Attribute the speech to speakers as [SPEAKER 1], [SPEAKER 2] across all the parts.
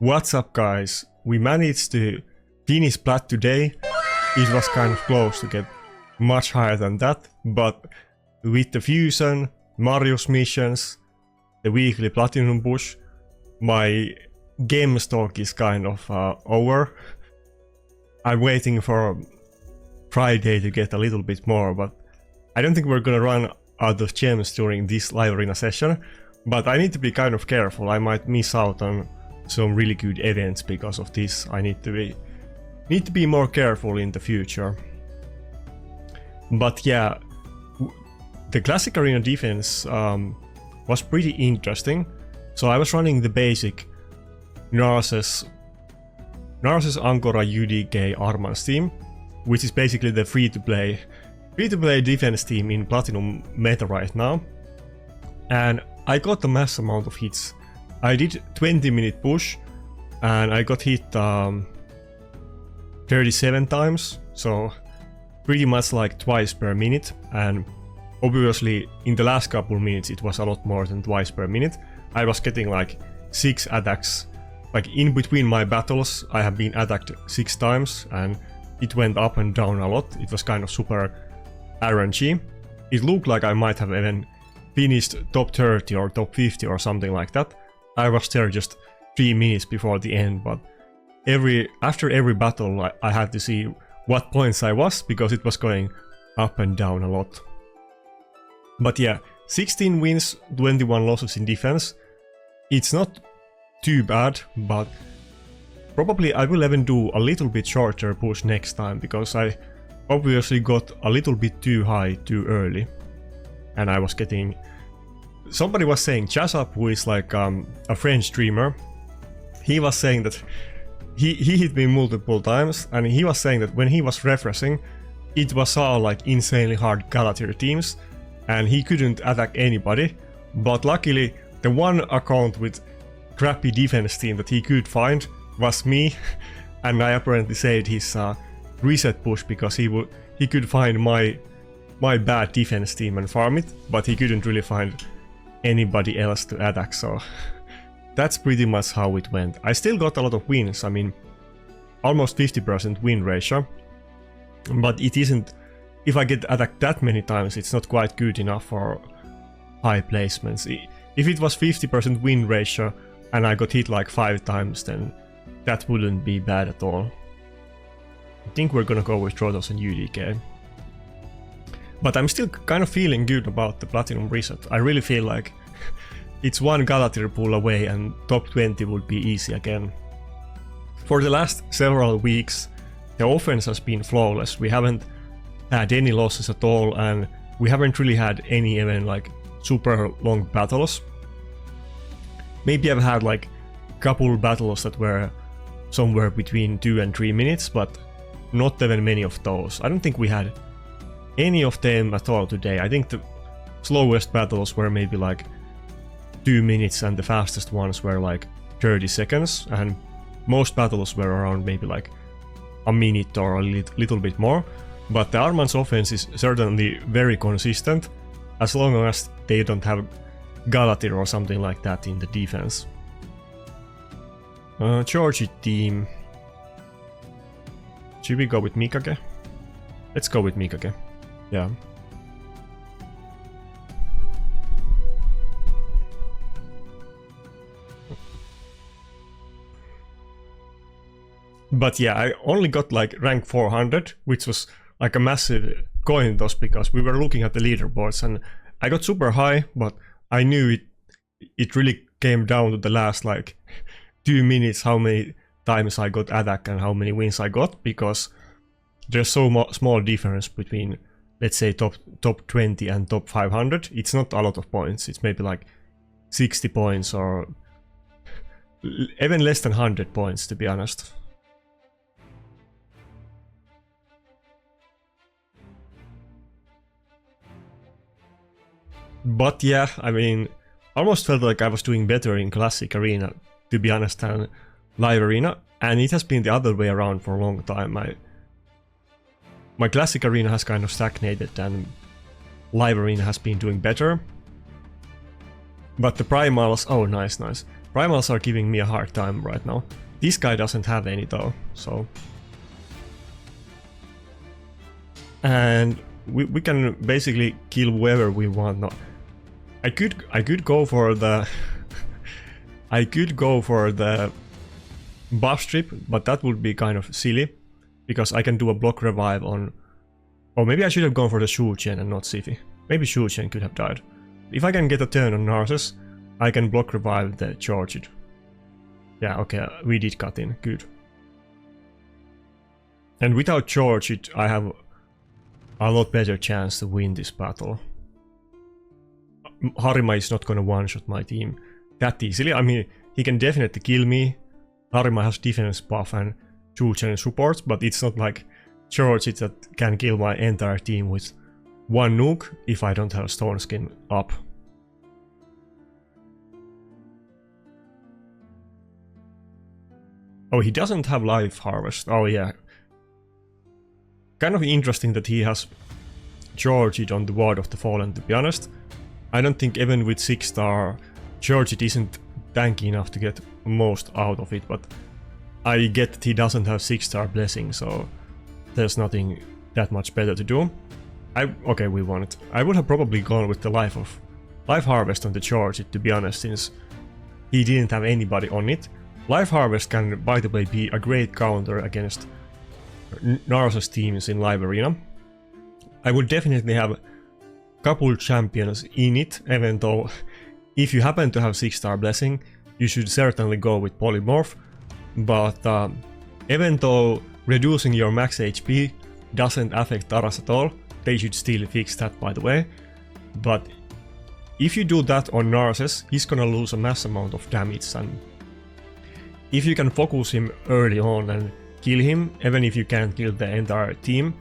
[SPEAKER 1] What's up guys? We managed to finish plat today. It was kind of close to get much higher than that, but with the fusion, Mario's missions, the weekly platinum push, my game stock is kind of over. I'm waiting for Friday to get a little bit more, but I don't think we're gonna run out of gems during this live arena session. But I need to be kind of careful. I might miss out on some really good events because of this. I need to be more careful in the future. But yeah, the classic arena defense was pretty interesting. So I was running the basic Narses Ankora UDK Armanz team, which is basically the free-to-play defense team in Platinum meta right now. And I got a mass amount of hits. I did 20-minute push and I got hit 37 times, so pretty much like twice per minute. And obviously in the last couple minutes it was a lot more than twice per minute. I was getting like 6 attacks. Like in between my battles I have been attacked 6 times and it went up and down a lot. It was kind of super RNG. It looked like I might have even finished top 30 or top 50 or something like that. I was there just 3 minutes before the end, but after every battle I had to see what points I was, because it was going up and down a lot. But yeah, 16 wins, 21 losses in defense. It's not too bad, but probably I will even do a little bit shorter push next time, because I obviously got a little bit too high too early. And I was getting... Somebody was saying, Chasup, who is like a French streamer, he was saying that he hit me multiple times, and he was saying that when he was refreshing, it was all like insanely hard Galatir teams, and he couldn't attack anybody. But luckily, the one account with crappy defense team that he could find was me, and I apparently saved his reset push because he could find my bad defense team and farm it, but he couldn't really find anybody else to attack, so that's pretty much how it went. I still got a lot of wins, I mean almost 50% win ratio, but it isn't, if I get attacked that many times, it's not quite good enough for high placements. If it was 50% win ratio and I got hit like 5 times, then that wouldn't be bad at all. I think we're gonna go with Trotos and UDK. But I'm still kind of feeling good about the Platinum reset. I really feel like it's one Galatir pull away and top 20 would be easy again. For the last several weeks, the offense has been flawless. We haven't had any losses at all, and we haven't really had any even like super long battles. Maybe I've had like a couple battles that were somewhere between 2 and 3 minutes, but not even many of those. I don't think we had any of them at all today. I think the slowest battles were maybe like 2 minutes and the fastest ones were like 30 seconds, and most battles were around maybe like a minute or a little bit more. But the Armanz offense is certainly very consistent, as long as they don't have Galatir or something like that in the defense. Georgie team. Should we go with Mikage? Let's go with Mikage. Yeah. But yeah, I only got like rank 400, which was like a massive coin toss because we were looking at the leaderboards and I got super high, but I knew it really came down to the last like 2 minutes how many times I got attack and how many wins I got, because there's so small difference between, let's say, top 20 and top 500. It's not a lot of points. It's maybe like 60 points or even less than 100 points, to be honest. But yeah, I mean, I almost felt like I was doing better in Classic Arena, to be honest, than Live Arena. And it has been the other way around for a long time. My Classic Arena has kind of stagnated and Live Arena has been doing better. But the primals, oh nice. Primals are giving me a hard time right now. This guy doesn't have any though, so... And we can basically kill whoever we want. No, I could go for the... I could go for the buff strip, but that would be kind of silly. Because I can do a block revive on... Or maybe I should have gone for the Shuchen and not Siphi. Maybe Shuchen could have died. If I can get a turn on Narcissus, I can block revive the Charged. Yeah, okay, we did cut in. Good. And without Charged, I have a lot better chance to win this battle. Harima is not gonna one-shot my team that easily. I mean, he can definitely kill me. Harima has defense buff and Shuchen support, but it's not like Charged that can kill my entire team with one nuke if I don't have Stone Skin up. Oh, he doesn't have Life Harvest. Oh yeah. Kind of interesting that he has Charged on the Ward of the Fallen, to be honest. I don't think even with 6-star, Charged isn't tanky enough to get most out of it, but I get that he doesn't have 6-star Blessing, so there's nothing that much better to do. Okay, we won it. I would have probably gone with the Life Harvest on the Charged, to be honest, since he didn't have anybody on it. Life Harvest can, by the way, be a great counter against Narcissus teams in Live Arena. I would definitely have a couple champions in it, even though if you happen to have 6-star Blessing, you should certainly go with Polymorph. But even though reducing your max HP doesn't affect Taras at all, they should still fix that, by the way. But if you do that on Narcissus, he's gonna lose a mass amount of damage, and if you can focus him early on and kill him, even if you can't kill the entire team,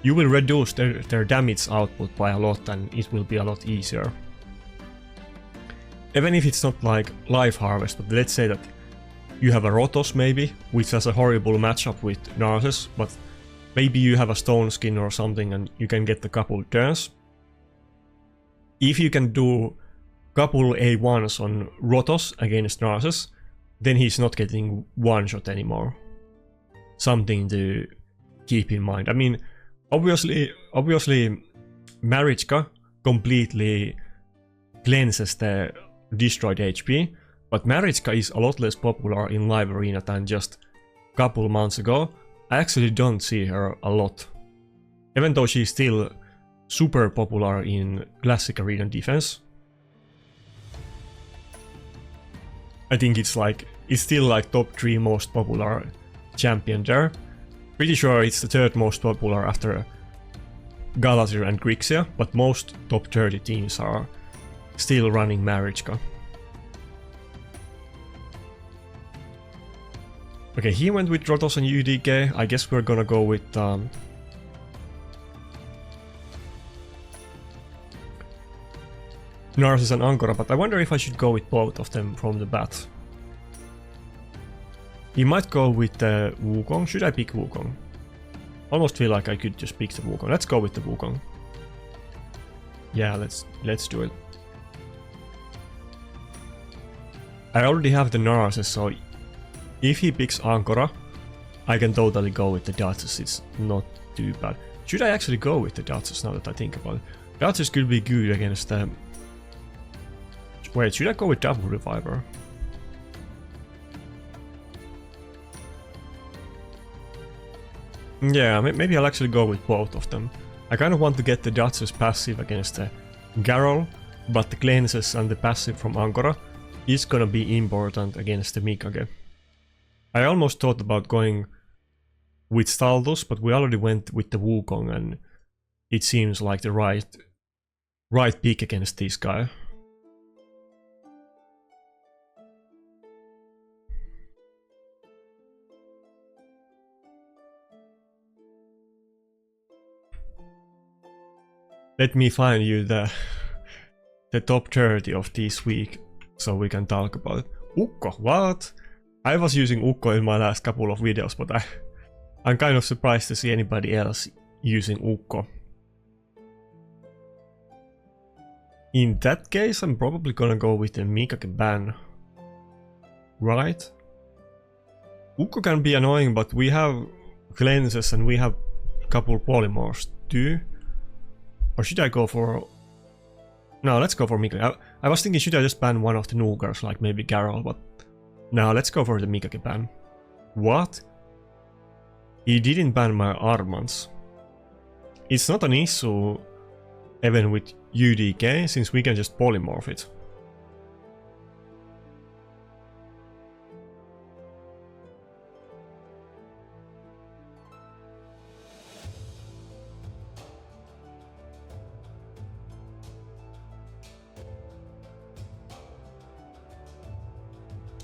[SPEAKER 1] you will reduce their damage output by a lot and it will be a lot easier. Even if it's not like Life Harvest, but let's say that you have a Rotos maybe, which has a horrible matchup with Narcissus, but maybe you have a Stone Skin or something and you can get a couple turns. If you can do couple A1s on Rotos against Narcissus, then he's not getting one shot anymore. Something to keep in mind. I mean, obviously Marichka completely cleanses the destroyed HP, but Marichka is a lot less popular in Live Arena than just a couple months ago. I actually don't see her a lot. Even though she's still super popular in Classic Arena defense. I think it's still like top 3 most popular champion there. Pretty sure it's the 3rd most popular after Galadriel and Grixia, but most top 30 teams are still running Marichka. Okay, he went with Rotos and UDK. I guess we're gonna go with Narcissus and Ankora, but I wonder if I should go with both of them from the bat. He might go with the Wukong. Should I pick Wukong? Almost feel like I could just pick the Wukong. Let's go with the Wukong. Yeah, let's do it. I already have the Narcissus, so if he picks Ankora, I can totally go with the Duchess. It's not too bad. Should I actually go with the Duchess now that I think about it? Duchess could be good against the... Wait, should I go with Double Reviver? Yeah, maybe I'll actually go with both of them. I kind of want to get the Duchess passive against the Garrel, but the cleanses and the passive from Ankora is gonna be important against the Mikage. I almost thought about going with Staldus, but we already went with the Wukong and it seems like the right pick against this guy. Let me find you the top 30 of this week, so we can talk about it. Ukko, what? I was using Ukko in my last couple of videos, but I'm kind of surprised to see anybody else using Ukko. In that case, I'm probably gonna go with the Mikage ban. right? Ukko can be annoying, but we have cleanses and we have a couple polymorphs too. Or should I go for... No, let's go for Mikage. I was thinking, should I just ban one of the Nugars, like maybe Garol, but... No, let's go for the Mikage ban. What? He didn't ban my Armanz. It's not an issue even with UDK, since we can just polymorph it.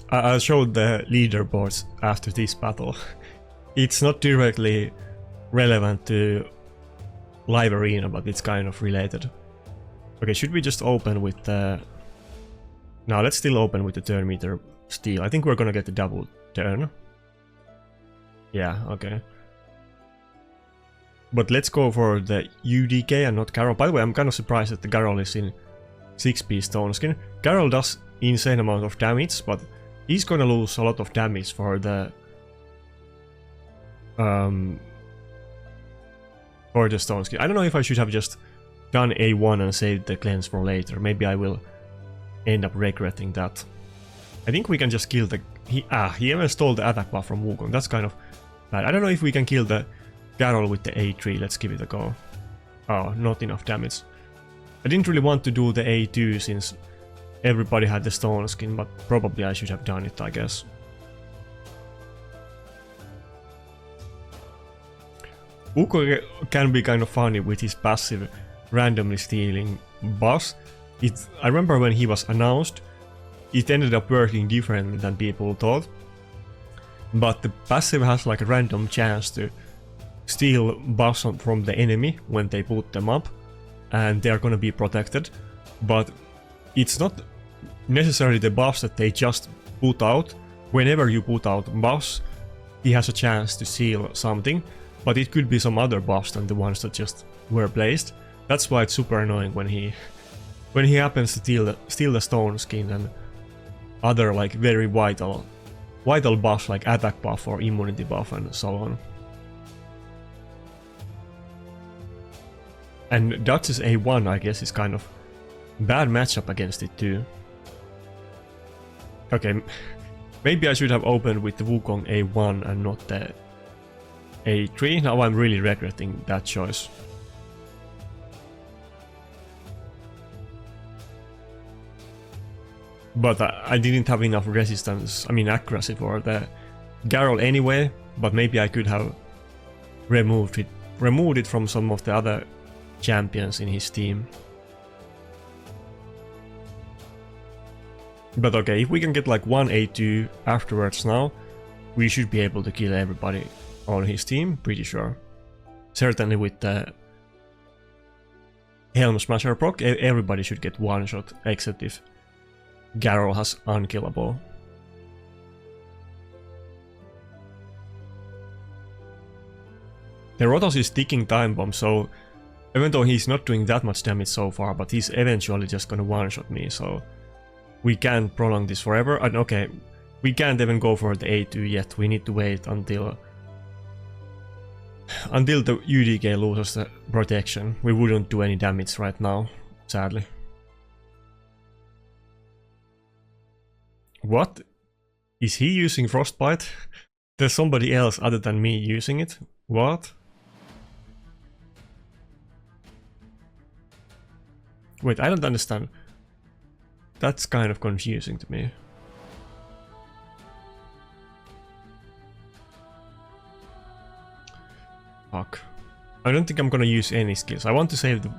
[SPEAKER 1] I'll show the leaderboards after this battle. It's not directly relevant to live arena, but it's kind of related. Okay, should we just open with the... No, let's still open with the turn meter steel. I think we're gonna get the double turn. Yeah, okay. But let's go for the UDK and not Garol. By the way, I'm kind of surprised that the Garol is in 6-piece stone skin. Garol does insane amount of damage, but he's gonna lose a lot of damage for the stone skin. I don't know if I should have just done A1 and saved the cleanse for later. Maybe I will end up regretting that. I think we can just kill the... He even stole the attack buff from Wukong. That's kind of bad. I don't know if we can kill the Garol with the A3. Let's give it a go. Oh, not enough damage. I didn't really want to do the A2 since everybody had the stone skin, but probably I should have done it, I guess. Ukko can be kind of funny with his passive randomly stealing buffs. I remember when he was announced, it ended up working differently than people thought. But the passive has like a random chance to steal buffs from the enemy when they put them up, and they are gonna be protected. But it's not necessarily the buffs that they just put out. Whenever you put out buffs, he has a chance to steal something, but it could be some other buffs than the ones that just were placed. That's why it's super annoying when he happens to steal the stone skin and other like very vital buffs like attack buff or immunity buff and so on. And Dutch's A1, I guess, is kind of bad matchup against it too. Okay, maybe I should have opened with the Wukong A1 and not the A3. Now I'm really regretting that choice. But I didn't have enough resistance, I mean accuracy for the Garol anyway, but maybe I could have removed it from some of the other champions in his team. But okay, if we can get like one A2 afterwards now, we should be able to kill everybody on his team, pretty sure. Certainly with the Helm Smasher proc, everybody should get one shot, except if Garol has unkillable. The Rotos is ticking time bomb, so even though he's not doing that much damage so far, but he's eventually just gonna one-shot me, so we can't prolong this forever. And okay, we can't even go for the A2 yet. We need to wait until the UDK loses the protection. We wouldn't do any damage right now, sadly. What? Is he using Frostbite? There's somebody else other than me using it? What? Wait, I don't understand. That's kind of confusing to me. Fuck. I don't think I'm gonna use any skills. I want to save the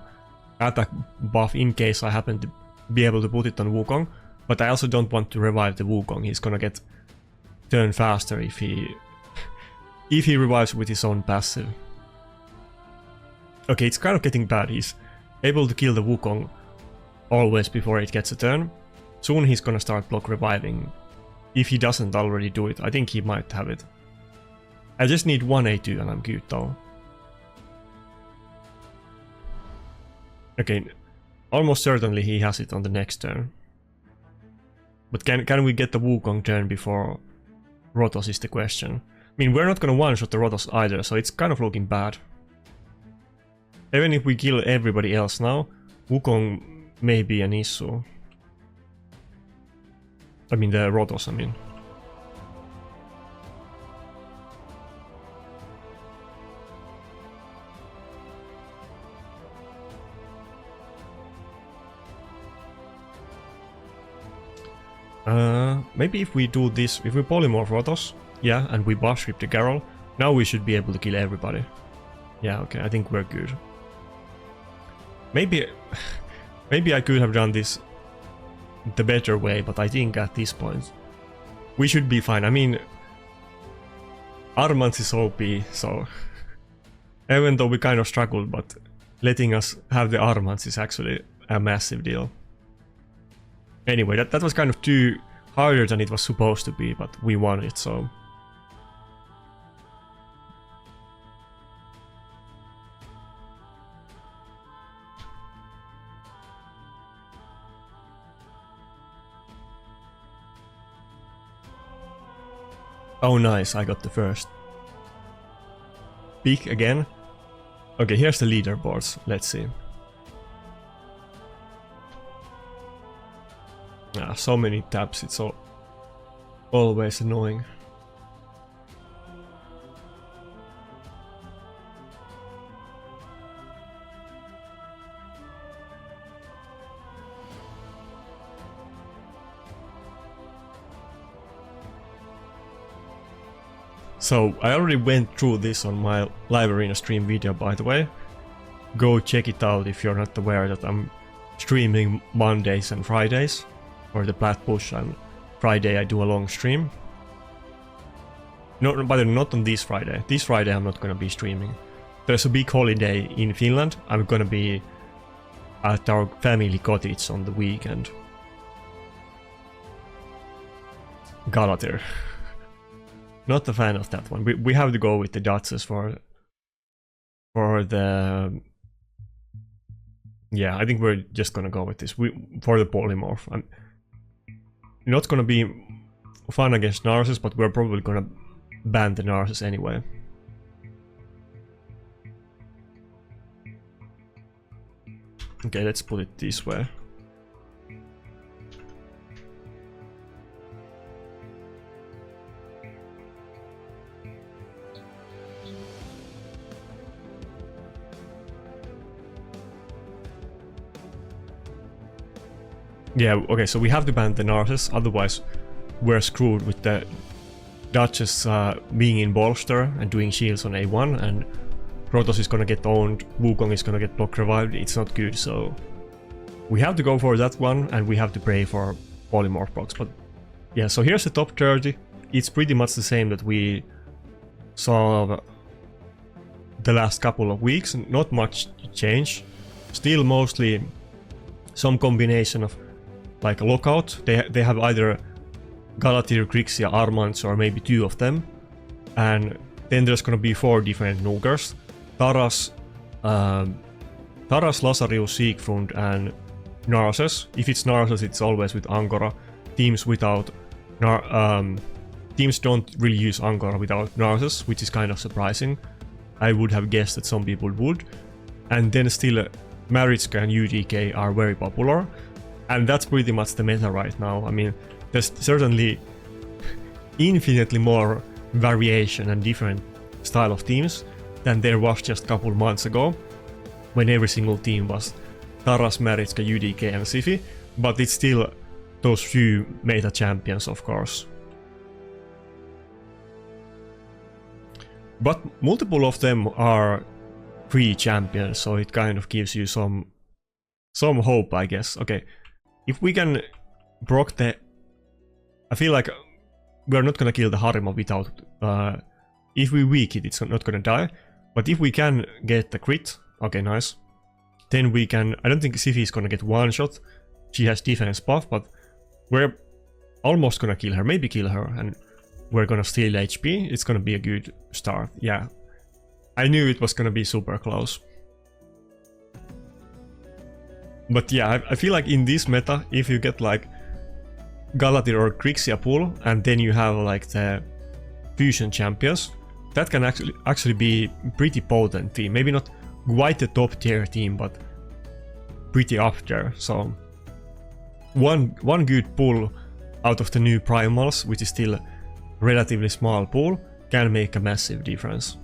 [SPEAKER 1] attack buff in case I happen to be able to put it on Wukong. But I also don't want to revive the Wukong. He's gonna get turn faster if he revives with his own passive. Okay, it's kind of getting bad. He's able to kill the Wukong always before it gets a turn. Soon he's gonna start block reviving. If he doesn't already do it, I think he might have it. I just need one A2 and I'm good though. Okay, almost certainly he has it on the next turn. But can we get the Wukong turn before Rotos is the question. I mean, we're not gonna one-shot the Rotos either, so it's kind of looking bad. Even if we kill everybody else now, Wukong may be an issue. I mean, the Rotos, I mean. Maybe if we do this, if we polymorph Rotos, yeah, and we buff strip the Garrel, now we should be able to kill everybody. Yeah, okay, I think we're good. Maybe I could have done this the better way, but I think at this point we should be fine. I mean, Armanz is OP, so even though we kind of struggled, but letting us have the Armanz is actually a massive deal. Anyway, that was kind of too harder than it was supposed to be, but we won it, so... Oh nice, I got the first. Peak again. Okay, here's the leaderboards, let's see. Ah, so many tabs, it's always annoying. So, I already went through this on my live arena stream video, by the way. Go check it out if you're not aware that I'm streaming Mondays and Fridays. For the Plat Push, and Friday I do a long stream. No, but not on this Friday. This Friday I'm not gonna be streaming. There's a big holiday in Finland. I'm gonna be at our family cottage on the weekend. Galatir. Not a fan of that one. We have to go with the Duchess for the... Yeah, I think we're just gonna go with this. For the polymorph. Not gonna be fun against Narcissus, but we're probably gonna ban the Narcissus anyway. Okay, let's put it this way. Yeah, okay, so we have to ban the Narcissus, otherwise we're screwed with the Duchess being in bolster and doing shields on A1, and Protoss is gonna get owned, Wukong is gonna get block revived, it's not good, so... We have to go for that one, and we have to pray for polymorph procs, but... Yeah, so here's the top 30, it's pretty much the same that we saw the last couple of weeks, not much change. Still mostly some combination of like a lockout. They have either Galatir, Grixia, Armanz, or maybe two of them. And then there's gonna be 4 different Nukers. Taras, Lasarius, Siegfried, and Narcissus. If it's Narcissus, it's always with Angora. Teams without teams don't really use Angora without Narcissus, which is kind of surprising. I would have guessed that some people would. And then still Maritzka and UDK are very popular. And that's pretty much the meta right now. I mean, there's certainly infinitely more variation and different style of teams than there was just a couple months ago, when every single team was Taras, Maritzka, UDK and Sifi, but it's still those few meta champions, of course. But multiple of them are free champions, so it kind of gives you some hope, I guess. Okay, if we can proc the... I feel like we're not gonna kill the Harima without... if we weak it, it's not gonna die. But if we can get the crit, okay, nice. Then we can... I don't think Sifi is gonna get one shot. She has defense buff, but we're almost gonna kill her, maybe kill her, and we're gonna steal HP. It's gonna be a good start, yeah. I knew it was gonna be super close. But yeah, I feel like in this meta, if you get like Galatir or Grixia pool, and then you have like the fusion champions, that can actually be pretty potent team. Maybe not quite the top tier team, but pretty up there. So one good pull out of the new primals, which is still a relatively small pool, can make a massive difference.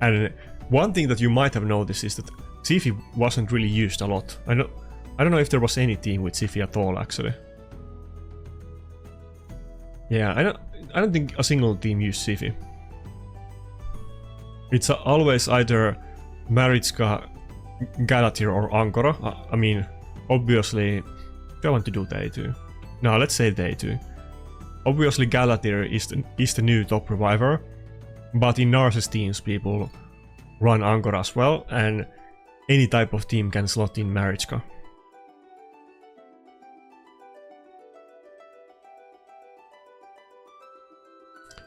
[SPEAKER 1] And one thing that you might have noticed is that Siphi wasn't really used a lot. I don't know if there was any team with Siphi at all, actually. Yeah, I don't think a single team used Siphi. It's always either Maritzka, Galatir or Ankara. I mean, obviously, I want to do they too. No, let's say they too. Obviously Galatir is the new top reviver, but in Narses teams people run Ankara as well, and any type of team can slot in Maritzka.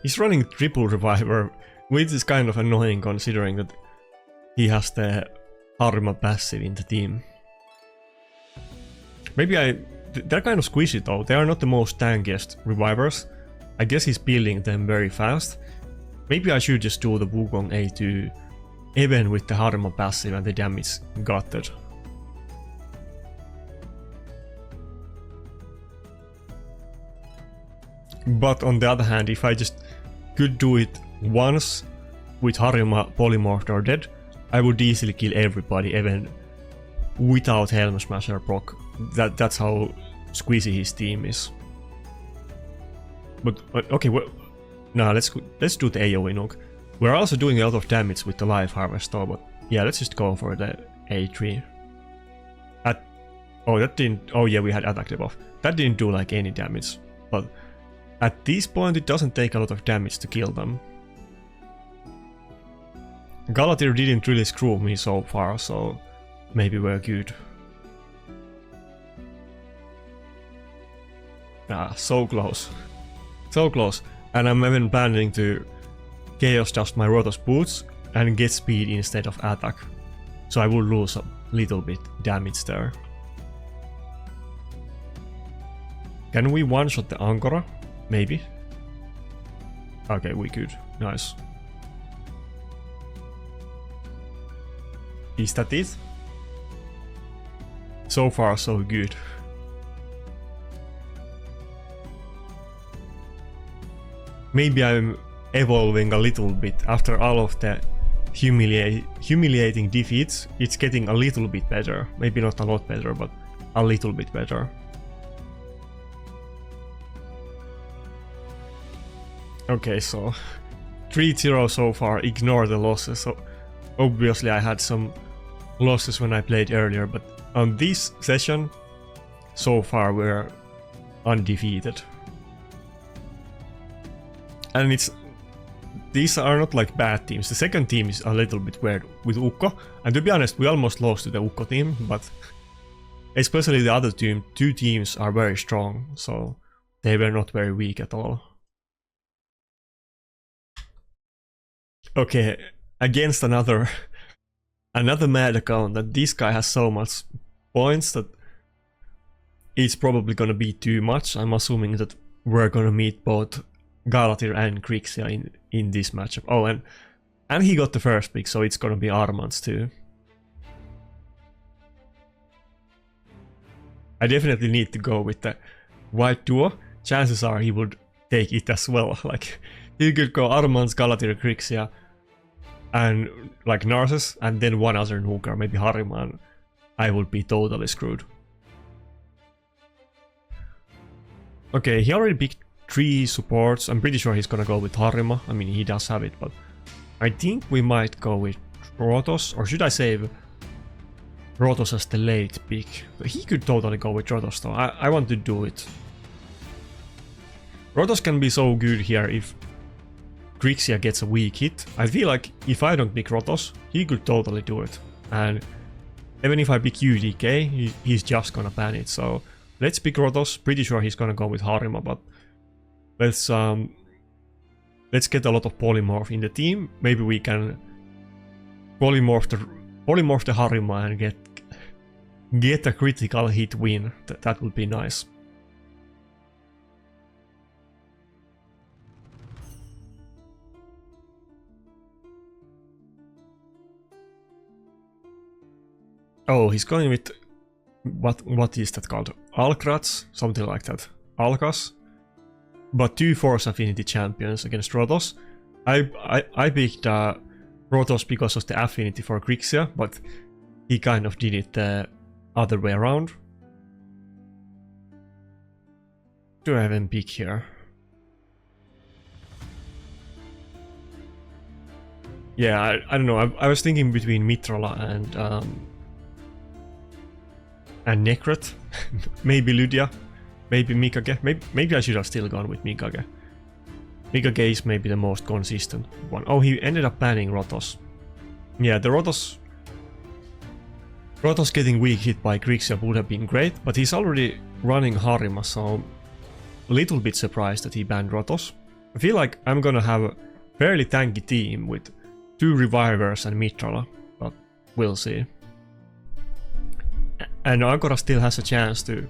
[SPEAKER 1] He's running triple reviver, which is kind of annoying considering that he has the Harima passive in the team. Maybe they're kind of squishy though, they are not the most tankiest revivers. I guess he's building them very fast. Maybe I should just do the Wukong A2 even with the Harima passive and the damage gutted. But on the other hand, if I just could do it once with Harima, Polymorphed or dead, I would easily kill everybody even without Helm Smasher proc. That's how squeezy his team is. But okay, well, now let's do the AoE Nook. We're also doing a lot of damage with the Life Harvest though, but yeah, let's just go for the A3. Oh, that didn't. Oh yeah, we had attack debuff. That didn't do like any damage, but at this point it doesn't take a lot of damage to kill them. Galatir didn't really screw me so far, so maybe we're good. Ah, so close. So close. And I'm even planning to Chaos Dust my Rotos boots and get speed instead of attack. So I will lose a little bit damage there. Can we one-shot the Ankara? Maybe. Okay, we could. Nice. Is that it? So far, so good. Maybe I'm evolving a little bit after all of the humiliating defeats. It's getting a little bit better. Maybe not a lot better, but a little bit better. Okay, so 3-0 so far, ignore the losses. So obviously I had some losses when I played earlier, but on this session, so far we're undefeated. And these are not like bad teams. The second team is a little bit weird with Ukko, and to be honest, we almost lost to the Ukko team, but especially the other two teams are very strong, so they were not very weak at all. Okay, against another mad account, that this guy has so much points that it's probably gonna be too much. I'm assuming that we're gonna meet both Galatir and Grixia in this matchup. Oh, and he got the first pick, so it's gonna be Armanz too. I definitely need to go with the white duo. Chances are he would take it as well. Like, he could go Armanz, Galatir, Grixia, and like Narses, and then one other nuker, maybe Harima, and I would be totally screwed. Okay, he already picked 3 supports. I'm pretty sure he's gonna go with Harima. I mean, he does have it, but I think we might go with Rotos, or should I save Rotos as the late pick? He could totally go with Rotos though. I want to do it. Rotos can be so good here if Grixia gets a weak hit. I feel like if I don't pick Rotos, he could totally do it. And even if I pick UDK, he's just gonna ban it. So let's pick Rotos. Pretty sure he's gonna go with Harima, but let's get a lot of polymorph in the team. Maybe we can polymorph the Harima and get a critical hit win. That would be nice. Oh, he's going with what is that called? Alkrats, something like that. Alkas. But 2 Force Affinity champions against Rotos. I picked Rotos because of the affinity for Grixia, but he kind of did it the other way around. Do I have him pick here? Yeah, I don't know. I was thinking between Mitrola and Nekret. Maybe Lydia. Maybe Mikage. Maybe I should have still gone with Mikage. Mikage is maybe the most consistent one. Oh, he ended up banning Rotos. Yeah, the Rotos getting weak hit by Grixia would have been great, but he's already running Harima, so a little bit surprised that he banned Rotos. I feel like I'm gonna have a fairly tanky team with 2 Revivers and Mitrola, but we'll see. And Agora still has a chance to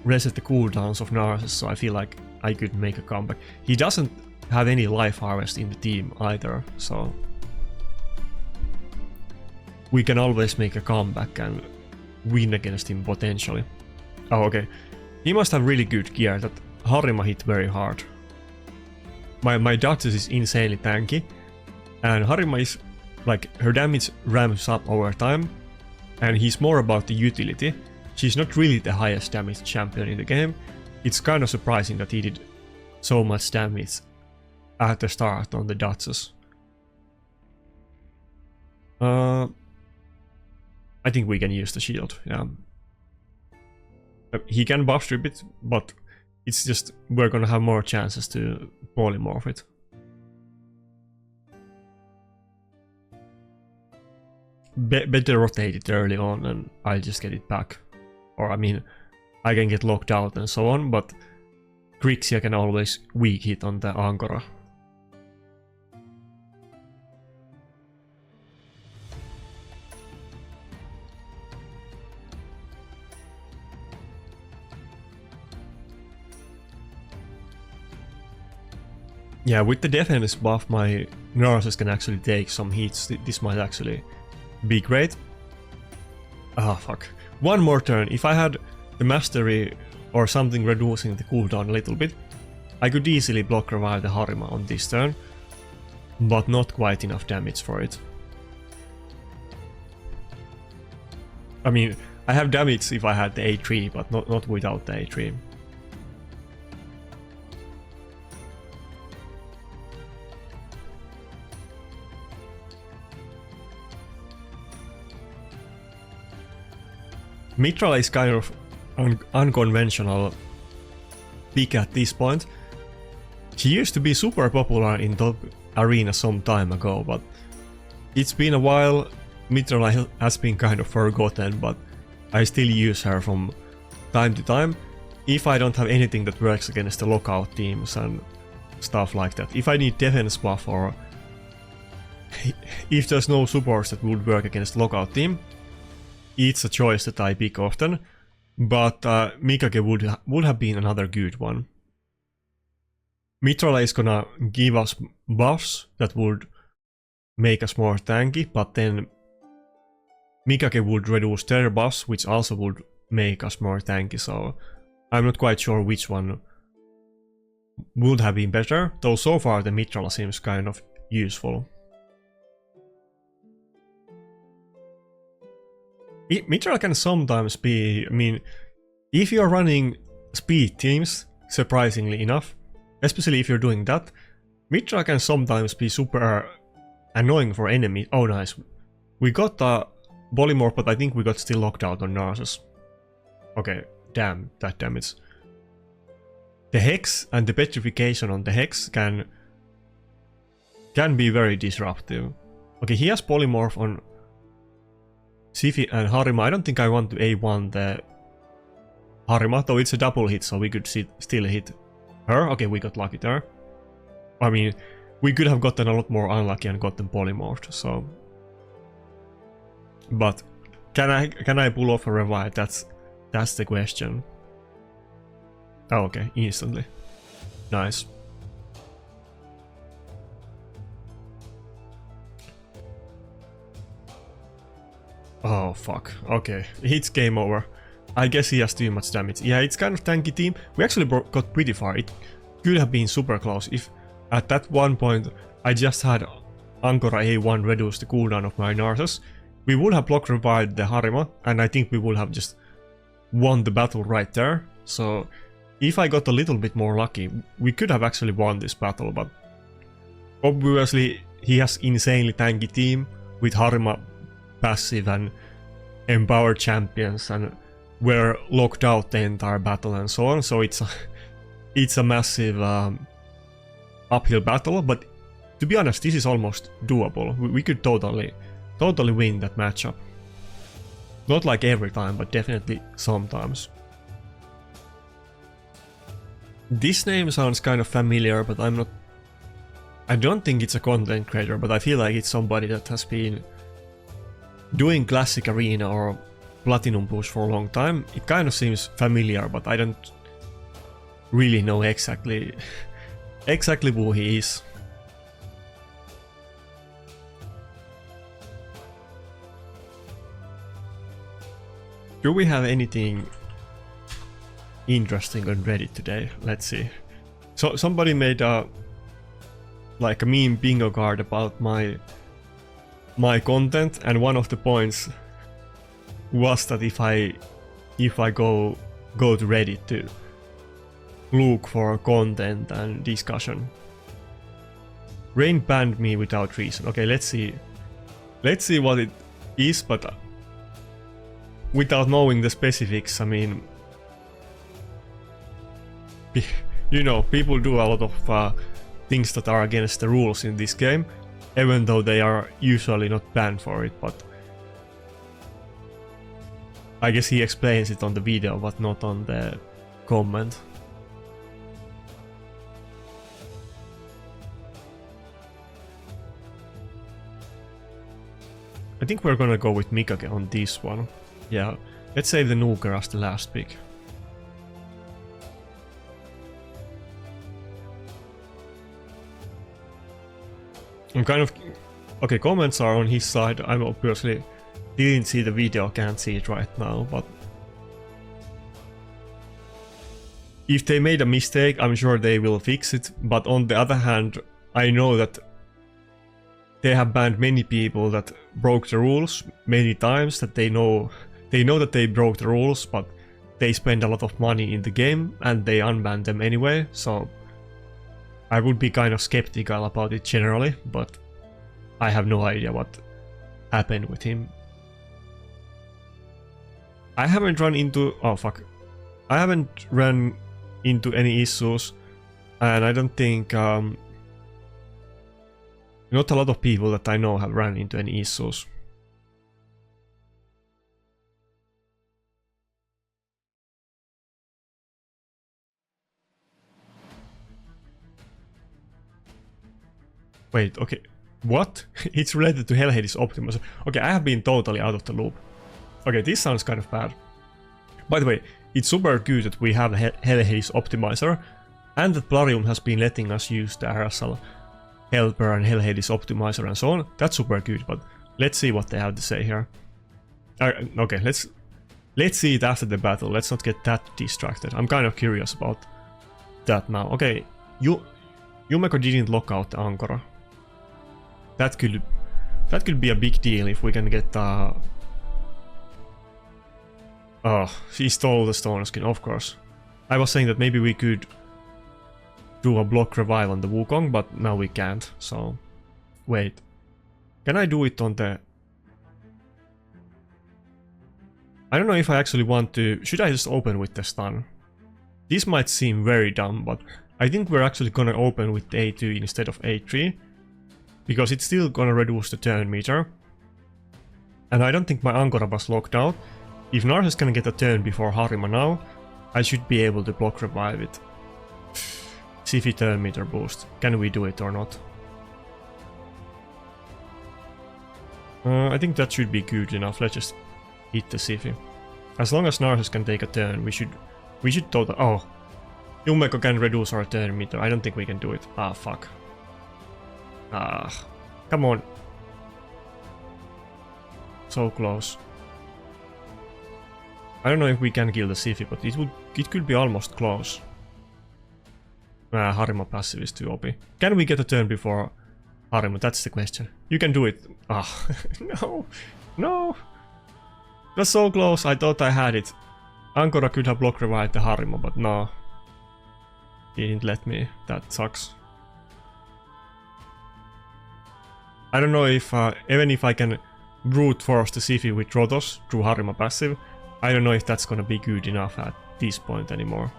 [SPEAKER 1] reset the cooldowns of Narses, so I feel like I could make a comeback. He doesn't have any life harvest in the team either, so we can always make a comeback and win against him potentially. Oh, okay. He must have really good gear. That Harima hit very hard. My Duchess is insanely tanky, and Harima is like, her damage ramps up over time, and he's more about the utility. She's not really the highest damage champion in the game. It's kind of surprising that he did so much damage at the start on the Duchess. I think we can use the shield, yeah. He can buff strip it, but it's just we're gonna have more chances to polymorph it. Better rotate it early on and I'll just get it back. Or I mean, I can get locked out and so on, but Grixia can always weak hit on the Angora. Yeah, with the defense buff, my Narses can actually take some hits. This might actually be great. Ah, fuck. One more turn. If I had the mastery or something reducing the cooldown a little bit, I could easily block revive the Harima on this turn, but not quite enough damage for it. I mean, I have damage if I had the A3, but not without the A3. Mitra is kind of an unconventional pick at this point. She used to be super popular in top arena some time ago, but it's been a while. Mitra has been kind of forgotten, but I still use her from time to time if I don't have anything that works against the lockout teams and stuff like that. If I need defense buff or if there's no supports that would work against lockout team, it's a choice that I pick often, but Mikage would have been another good one. Mitrola is gonna give us buffs that would make us more tanky, but then Mikage would reduce their buffs, which also would make us more tanky, so I'm not quite sure which one would have been better, though so far the Mitrola seems kind of useful. Mitra can sometimes be, I mean, if you're running speed teams, surprisingly enough, especially if you're doing that, Mitra can sometimes be super annoying for enemies. Oh nice, we got the polymorph, but I think we got still locked out on Narses. Okay, damn, that damage. The Hex and the petrification on the Hex can be very disruptive. Okay, he has polymorph on Sifi and Harima. I don't think I want to A1 the Harima, though it's a double hit, so we could still hit her. Okay, we got lucky there. I mean, we could have gotten a lot more unlucky and gotten polymorphed, so... But can I pull off a revive? That's the question. Oh, okay, instantly. Nice. Oh fuck, okay, it's game over. I guess he has too much damage. Yeah, it's kind of tanky team. We actually got pretty far. It could have been super close if at that one point I just had Ankora A1 reduce the cooldown of my Narsus. We would have block revived the Harima, and I think we would have just won the battle right there. So if I got a little bit more lucky, we could have actually won this battle, but obviously he has insanely tanky team with Harima passive and empowered champions, and we're locked out the entire battle and so on, so it's a massive uphill battle, but to be honest, this is almost doable. We could totally win that matchup. Not like every time, but definitely sometimes. This name sounds kind of familiar, but I don't think it's a content creator, but I feel like it's somebody that has been doing classic arena or platinum push for a long time. It kind of seems familiar, but I don't really know exactly who he is. Do we have anything interesting on Reddit today? Let's see. So somebody made a meme bingo card about my content, and one of the points was that if I go to Reddit to look for content and discussion. Rain banned me without reason. Okay, let's see what it is, but without knowing the specifics, I mean, you know, people do a lot of things that are against the rules in this game, even though they are usually not banned for it, but I guess he explains it on the video, but not on the comment. I think we're gonna go with Mikage on this one. Yeah, let's save the Nuker as the last pick. I'm kind of... Okay, comments are on his side. I'm obviously didn't see the video, can't see it right now, but if they made a mistake, I'm sure they will fix it. But on the other hand, I know that they have banned many people that broke the rules many times, that they know that they broke the rules, but they spend a lot of money in the game and they unban them anyway, so I would be kind of skeptical about it generally, but I have no idea what happened with him. I haven't run into... oh fuck. I haven't run into any issues, and I don't think... not a lot of people that I know have run into any issues. Wait, okay. What? It's related to Hellhades Optimus. Okay, I have been totally out of the loop. Okay, this sounds kind of bad. By the way, it's super good that we have Hellhades Optimizer, and that Plarium has been letting us use the RSL Helper and Hellhades Optimizer and so on. That's super good, but let's see what they have to say here. Okay, let's see it after the battle. Let's not get that distracted. I'm kind of curious about that now. Okay, Yumeko didn't lock out the Ankora. That could be a big deal if we can get oh, she stole the stone skin, of course. I was saying that maybe we could do a block revive on the Wukong, but now we can't, so... Wait. Can I do it on the... I don't know if I actually want to... Should I just open with the stun? This might seem very dumb, but I think we're actually gonna open with A2 instead of A3. Because it's still gonna reduce the turn meter. And I don't think my Ankora was locked out. If Narsus can get a turn before Harima now, I should be able to block revive it. Siphi turn meter boost. Can we do it or not? I think that should be good enough. Let's just hit the Siphi. As long as Narsus can take a turn, we should total... Oh! Yumeko can reduce our turn meter. I don't think we can do it. Ah, fuck. Ah, come on. So close. I don't know if we can kill the Siphi, but it could be almost close. Harima passive is too OP. Can we get a turn before Harima? That's the question. You can do it. Ah, no, no. That's so close. I thought I had it. Ankora could have block revived the Harima, but no. He didn't let me. That sucks. I don't know if, even if I can brute force the Siphi with Rotos through Harima passive, I don't know if that's gonna be good enough at this point anymore.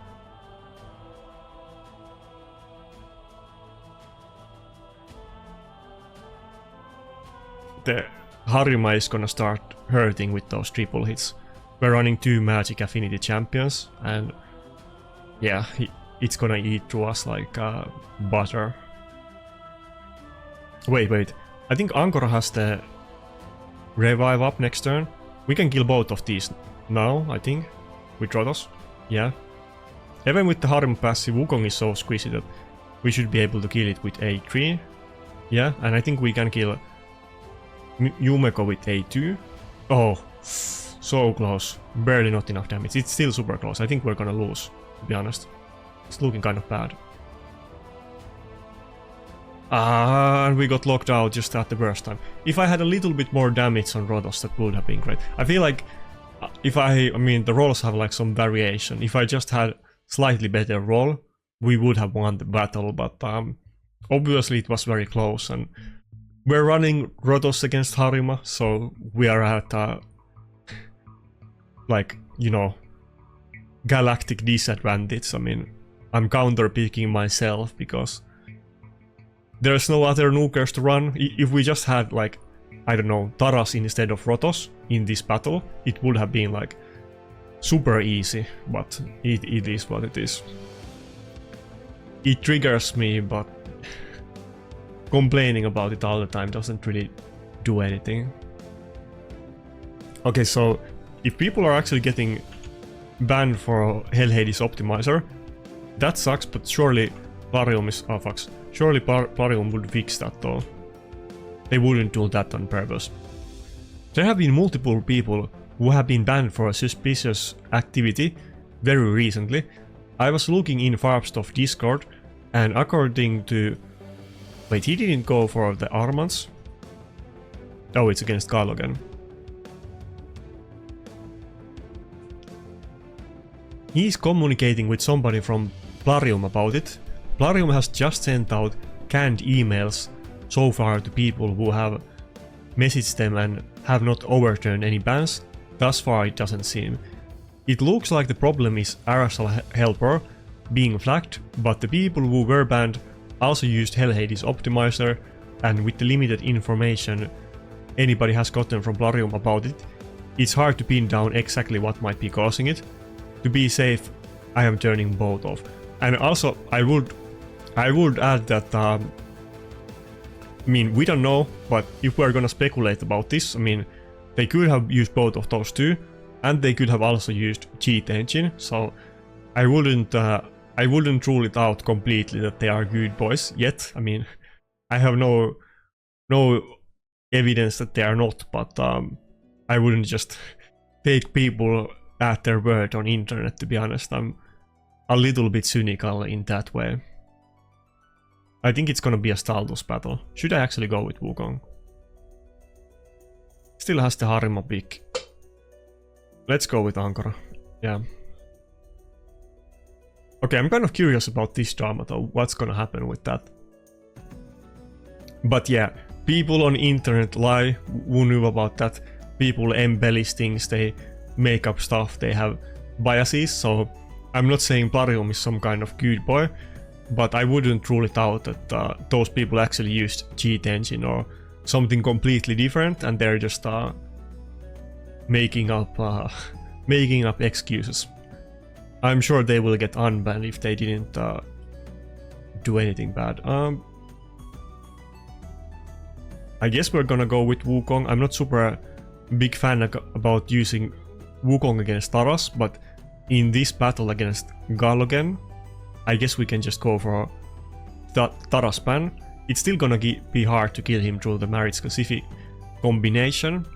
[SPEAKER 1] The Harima is gonna start hurting with those triple hits. We're running 2 Magic Affinity champions, and yeah, it's gonna eat through us like butter. Wait. I think Ankora has the revive up next turn. We can kill both of these now, I think, with Rotos. Yeah. Even with the Harima passive, Wukong is so squishy that we should be able to kill it with A3. Yeah, and I think we can kill Yumeko with A2. Oh, so close. Barely not enough damage. It's still super close. I think we're gonna lose, to be honest. It's looking kind of bad. And we got locked out just at the worst time. If I had a little bit more damage on Rotos, that would have been great. I feel like if I mean, the rolls have like some variation. If I just had slightly better roll, we would have won the battle, but obviously it was very close, and we're running Rotos against Harima, so we are at like, you know, galactic disadvantage. I mean, I'm counter-picking myself because there's no other nukers to run. If we just had like, I don't know, Taras instead of Rotos in this battle, it would have been like super easy, but it is what it is. It triggers me, but complaining about it all the time doesn't really do anything. Okay, so if people are actually getting banned for Hell Hades Optimizer, that sucks, but surely Plarium is... oh fucks. Surely Plarium would fix that though. They wouldn't do that on purpose. There have been multiple people who have been banned for a suspicious activity very recently. I was looking in Farbstuff Discord, and according to... wait, he didn't go for the Armanz? Oh, it's against Galogen. He's communicating with somebody from Plarium about it. Plarium has just sent out canned emails so far to people who have messaged them and have not overturned any bans. Thus far it doesn't seem. It looks like the problem is Arasal Helper being flagged, but the people who were banned also used Hell Hades Optimizer, and with the limited information anybody has gotten from Plarium about it, it's hard to pin down exactly what might be causing it. To be safe, I am turning both off. And also, I would add that, I mean, we don't know, but if we're gonna speculate about this, I mean, they could have used both of those two, and they could have also used cheat engine, so I wouldn't rule it out completely that they are good boys yet. I mean, I have no evidence that they are not, but I wouldn't just take people at their word on internet, to be honest. I'm a little bit cynical in that way. I think it's gonna be a Staldus battle. Should I actually go with Wukong? Still has the Harima pick. Let's go with Ankora. Yeah. Okay, I'm kind of curious about this drama though. What's gonna happen with that? But yeah, people on internet lie. Who knew about that? People embellish things, they make up stuff, they have biases, so I'm not saying Plarium is some kind of good boy, but I wouldn't rule it out that those people actually used cheat engine or something completely different, and they're just making up excuses. I'm sure they will get unbanned if they didn't do anything bad. I guess we're gonna go with Wukong. I'm not super big fan about using Wukong against Taras, but in this battle against Galogen, I guess we can just go for Taras ban. It's still gonna be hard to kill him through the marriage specific combination,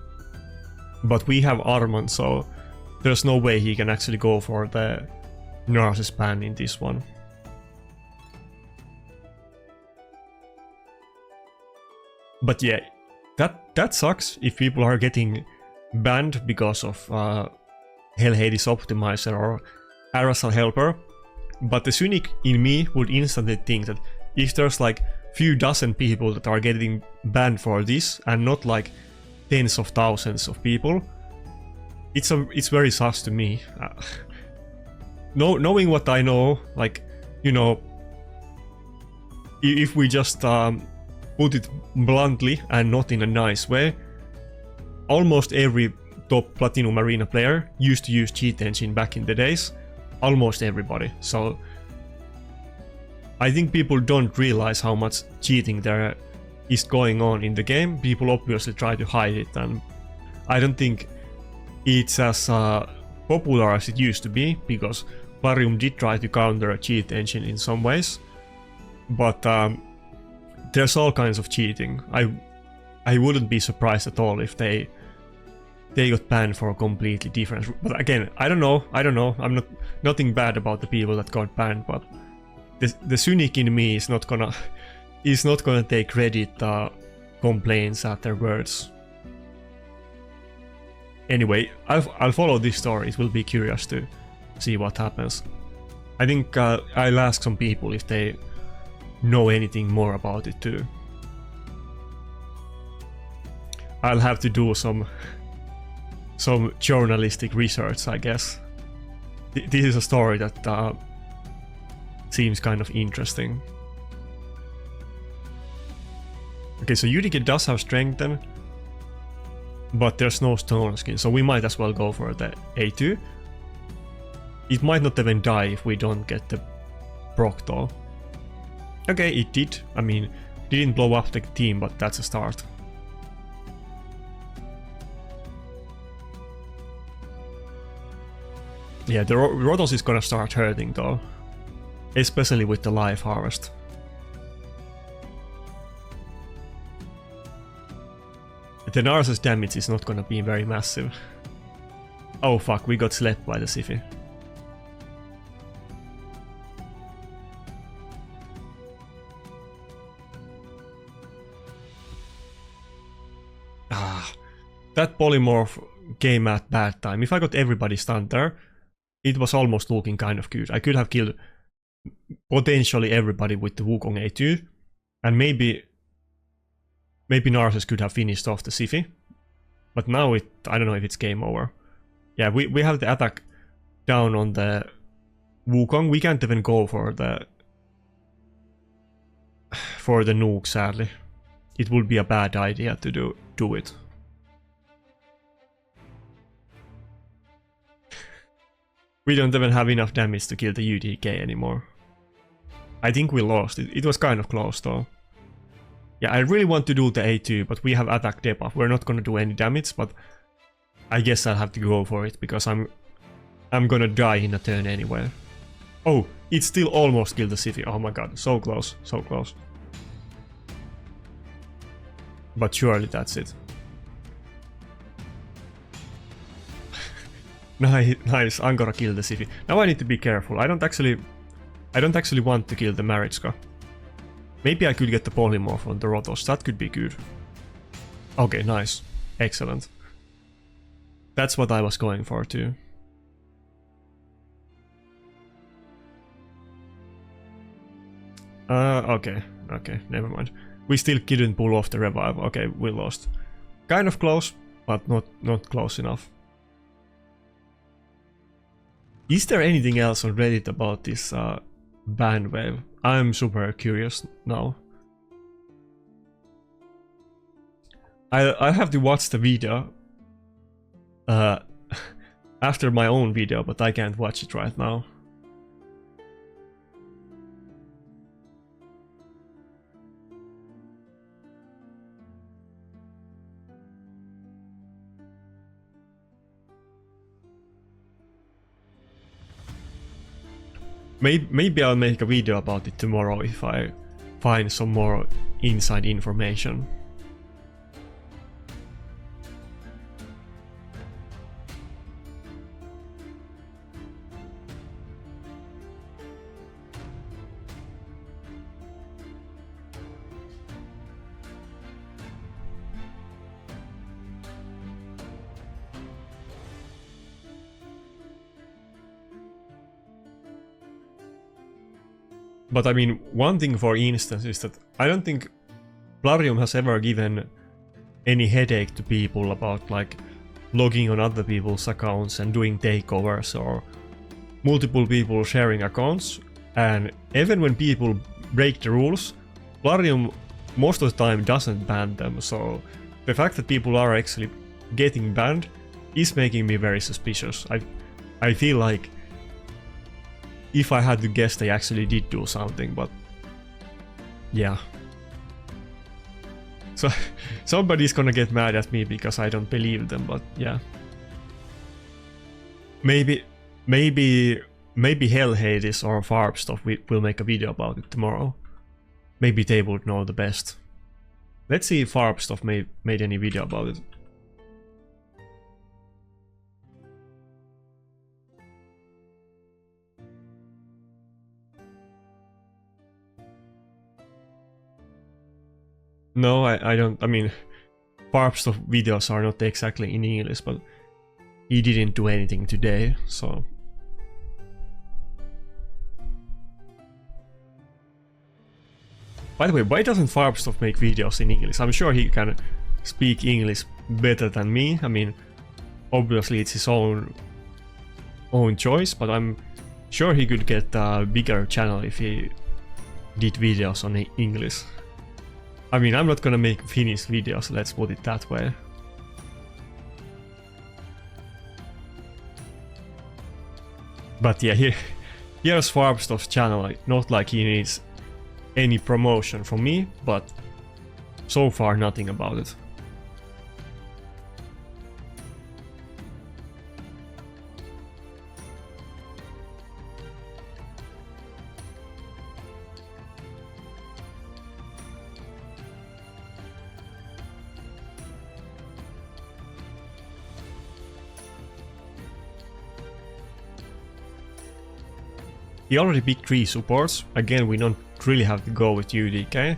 [SPEAKER 1] but we have Armanz, so there's no way he can actually go for the Narcissus ban in this one. But yeah, that sucks if people are getting banned because of Hell Hades Optimizer or Arasal Helper. But the cynic in me would instantly think that if there's like few dozen people that are getting banned for this and not like tens of thousands of people, it's very sus to me. Knowing what I know, like, you know, if we just put it bluntly and not in a nice way, almost every top Platinum Arena player used to use cheat engine back in the days. Almost everybody. So I think people don't realize how much cheating there is going on in the game. People obviously try to hide it, and I don't think it's as popular as it used to be, because Plarium did try to counter a cheat engine in some ways, but there's all kinds of cheating. I wouldn't be surprised at all if they got banned for a completely different. But again, I don't know. I'm nothing bad about the people that got banned, but the cynic in me is not gonna take credit complaints at their words. Anyway, I'll follow this story. It will be curious to see what happens. I think I'll ask some people if they know anything more about it too. I'll have to do some journalistic research, I guess. This is a story that seems kind of interesting. Okay, so Utica does have strengthen, but there's no stone skin, so we might as well go for the A2. It might not even die if we don't get the proc though. Okay, it did. I mean, didn't blow up the team, but that's a start. Yeah, the Rotos is gonna start hurting though, especially with the life harvest. The Narcissus damage is not gonna be very massive. Oh fuck, we got slept by the Siphi. That polymorph came at bad time. If I got everybody stunned there, it was almost looking kind of good. I could have killed potentially everybody with the Wukong A2, and maybe Narcissus could have finished off the Siphi. But now I don't know if it's game over. Yeah, we have the attack down on the Wukong. We can't even go for the nuke, sadly. It would be a bad idea to do it. We don't even have enough damage to kill the UDK anymore. I think we lost. It was kind of close though. Yeah, I really want to do the A2, but we have attack debuff. We're not gonna do any damage, but I guess I'll have to go for it because I'm gonna die in a turn anyway. Oh, it still almost killed the Siphi. Oh my god, so close, so close. But surely that's it. Nice, I'm gonna kill the Siphi. Now I need to be careful. I don't actually want to kill the Marichka. Maybe I could get the polymorph on the Rotos. That could be good. Okay, nice. Excellent. That's what I was going for too. Okay, never mind. We still couldn't pull off the revive. Okay, we lost. Kind of close, but not close enough. Is there anything else on Reddit about this ban wave? I'm super curious now. I have to watch the video after my own video, but I can't watch it right now. Maybe I'll make a video about it tomorrow if I find some more inside information. But I mean, one thing for instance is that I don't think Plarium has ever given any headache to people about like logging on other people's accounts and doing takeovers or multiple people sharing accounts. And even when people break the rules, Plarium most of the time doesn't ban them, so the fact that people are actually getting banned is making me very suspicious. I feel like if I had to guess, they actually did do something, but yeah. So somebody's gonna get mad at me because I don't believe them, but yeah. Maybe Hell Hades or Farbstuff will make a video about it tomorrow. Maybe they would know the best. Let's see if Farbstuff made any video about it. No, I don't. I mean, Farbstuff videos are not exactly in English, but he didn't do anything today, so. By the way, why doesn't Farbstuff make videos in English? I'm sure he can speak English better than me. I mean, obviously it's his own choice, but I'm sure he could get a bigger channel if he did videos on English. I mean, I'm not gonna make Finnish videos, let's put it that way. But yeah, here's Farbstuff's channel. Not like he needs any promotion from me, but so far nothing about it. He already picked 3 supports. Again, we don't really have to go with UDK.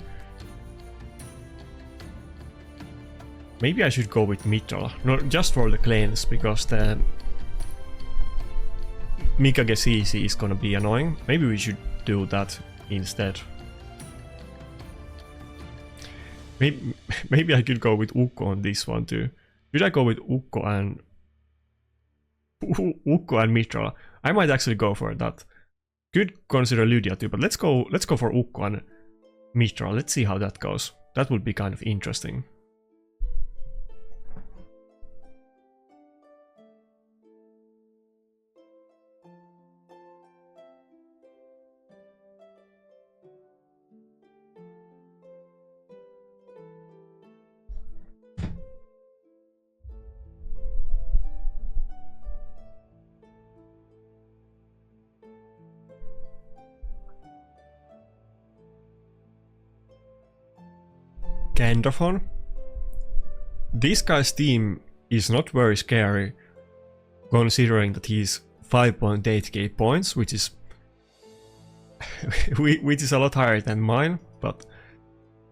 [SPEAKER 1] Maybe I should go with Mitra, not just for the cleanse, because the Mikage CC is gonna be annoying. Maybe we should do that instead. Maybe I could go with Ukko on this one too. Should I go with Ukko and Mitra? I might actually go for that. Could consider Lydia too, but let's go for Ukko and Mitra. Let's see how that goes. That would be kind of interesting. Gendophon. This guy's team is not very scary, considering that he's 5.8k points, which is which is a lot higher than mine, but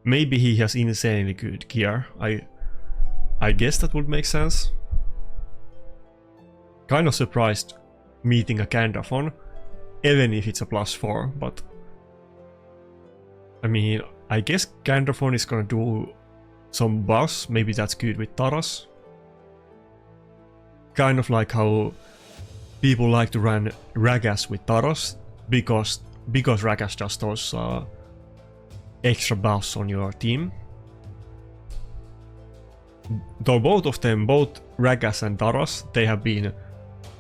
[SPEAKER 1] maybe he has insanely good gear. I guess that would make sense. Kind of surprised meeting a Gendophon, even if it's a +4, but I mean, I guess Gendophon is gonna do some buffs, maybe that's good with Taras. Kind of like how people like to run Ragas with Taras, because Ragas just does extra buffs on your team. Though both of them, both Ragas and Taras, they have been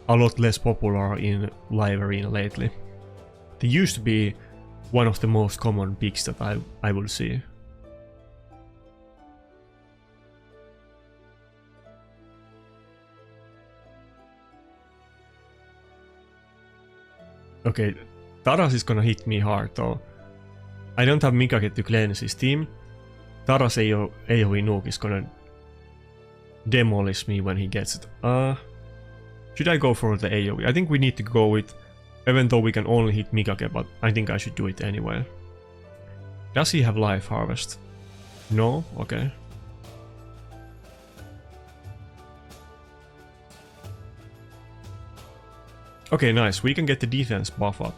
[SPEAKER 1] a lot less popular in live arena lately. They used to be one of the most common picks that I will see. Okay, Taras is gonna hit me hard though. I don't have Mikage to cleanse his team. Taras AoE nuke is gonna demolish me when he gets it. Should I go for the AoE? I think we need to go with, even though we can only hit Mikage, but I think I should do it anyway. Does he have Life Harvest? No? Okay. Okay, nice. We can get the defense buff up.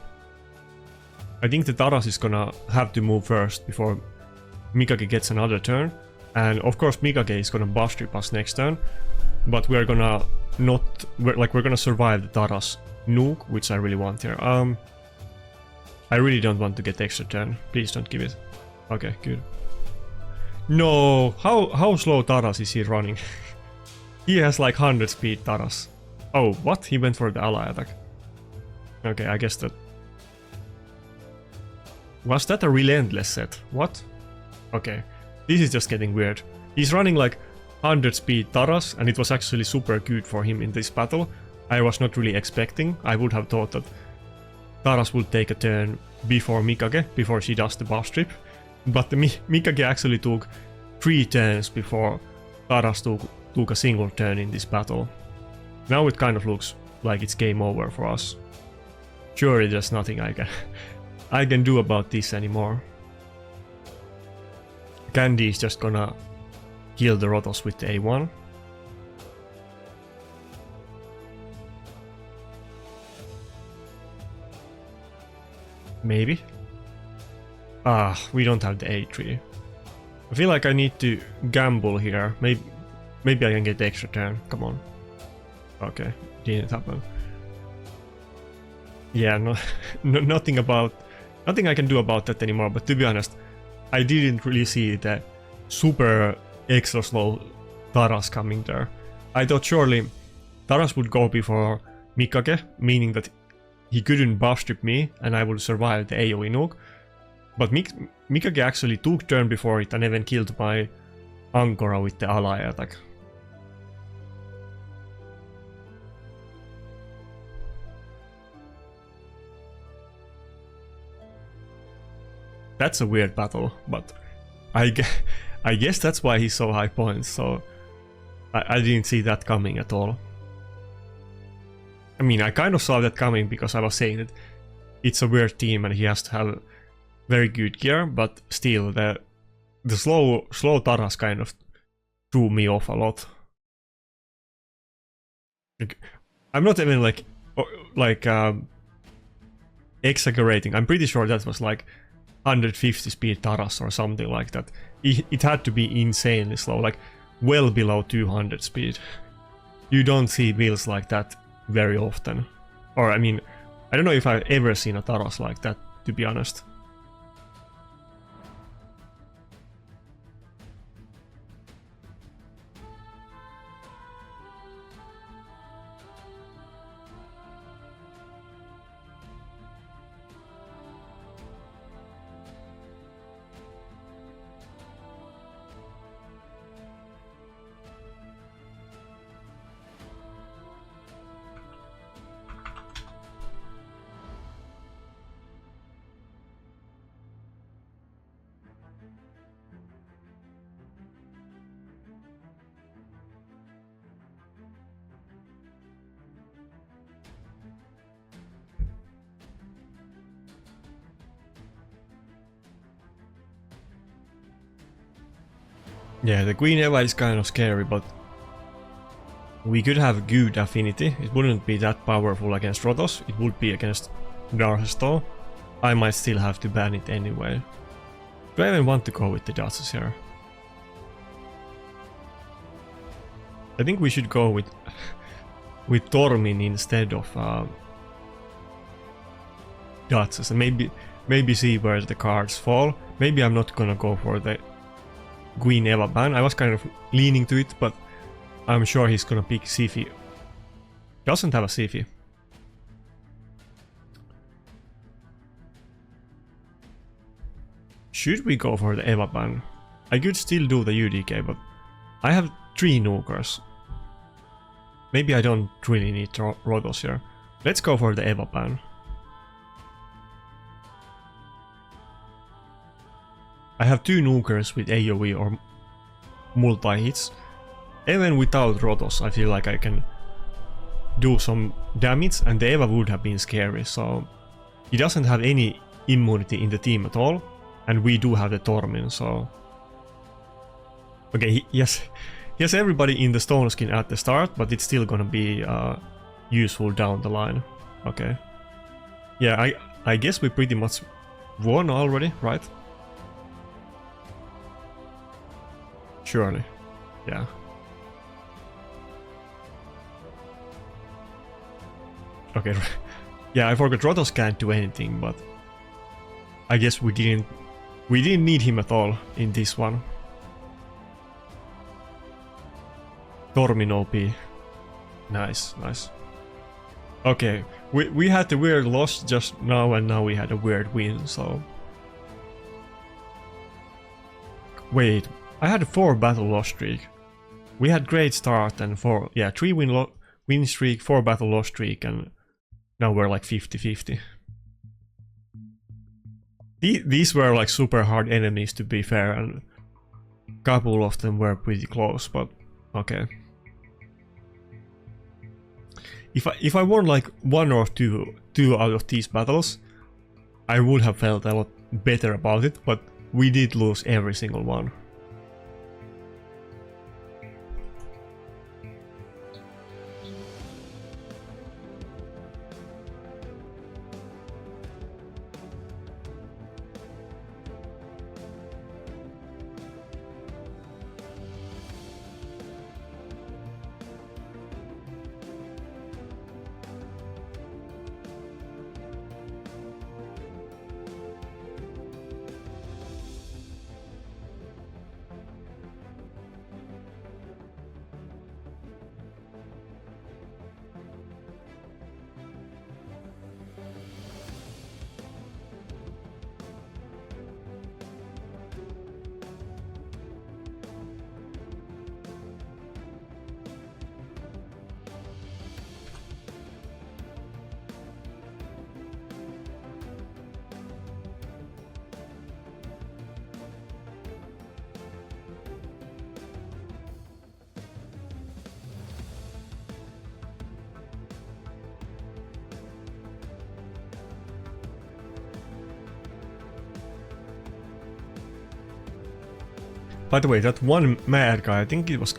[SPEAKER 1] I think the Taras is gonna have to move first before Mikage gets another turn. And of course Mikage is gonna buff strip us next turn. But we're gonna we're gonna survive the Taras nuke, which I really want here. I really don't want to get extra turn. Please don't give it. Okay, good. No, how slow Taras is he running? He has like 100 speed Taras. Oh, what? He went for the ally attack. Okay, I guess that... Was that a relentless set? What? Okay, this is just getting weird. He's running like 100 speed Taras, and it was actually super good for him in this battle. I was not really expecting. I would have thought that Taras would take a turn before Mikage, before she does the buff strip. But the Mikage actually took 3 turns before Taras took a single turn in this battle. Now it kind of looks like it's game over for us. Surely there's nothing I can do about this anymore. Candy is just gonna kill the Rotos with the A1. Maybe. Ah, we don't have the A3. I feel like I need to gamble here. Maybe I can get the extra turn. Come on. Okay, didn't happen. Yeah, nothing I can do about that anymore. But to be honest, I didn't really see the super extra slow Taras coming there. I thought surely Taras would go before Mikage, meaning that he couldn't buff strip me and I would survive the AoE nuke. But Mikage actually took turn before it and even killed my Angora with the ally attack. That's a weird battle, but I guess that's why he's so high points, so I didn't see that coming at all. I mean, I kind of saw that coming because I was saying that it's a weird team and he has to have very good gear, but still the slow Taras kind of threw me off a lot. I'm not even like exaggerating. I'm pretty sure that was like 150 speed Taras or something like that. It had to be insanely slow, like well below 200 speed. You don't see builds like that very often. Or I mean, I don't know if I've ever seen a Taras like that, to be honest. Yeah, the Queen Eva is kind of scary, but we could have good affinity. It wouldn't be that powerful against Rotos, it would be against Garthas though. I might still have to ban it anyway. Do I even want to go with the Duchess here? I think we should go with Tormin instead of Duchess, and maybe see where the cards fall. Maybe I'm not gonna go for the Queen Eva ban. I was kind of leaning to it, but I'm sure he's gonna pick Siphi. Doesn't have a Siphi. Should we go for the Eva ban? I could still do the UDK, but I have 3 nukers. Maybe I don't really need Rotos here. Let's go for the Eva ban. I have 2 nukers with AoE or multi-hits. Even without Rotos, I feel like I can do some damage, and the Eva would have been scary, so he doesn't have any immunity in the team at all, and we do have the Tormin, so... Okay, he has everybody in the stone skin at the start, but it's still gonna be useful down the line. Okay. Yeah, I guess we pretty much won already, right? Surely. Yeah. Okay. Yeah, I forgot Rotos can't do anything, but I guess we didn't need him at all in this one. Tormin OP. Nice, nice. Okay, we had the weird loss just now, and now we had a weird win, so... Wait, I had a 4 battle loss streak. We had great start and 3 win streak, 4 battle loss streak, and now we're like 50-50. These were like super hard enemies, to be fair, and a couple of them were pretty close, but okay. If I won like 1 or 2 out of these battles, I would have felt a lot better about it, but we did lose every single one. By the way, that one mad guy, I think it was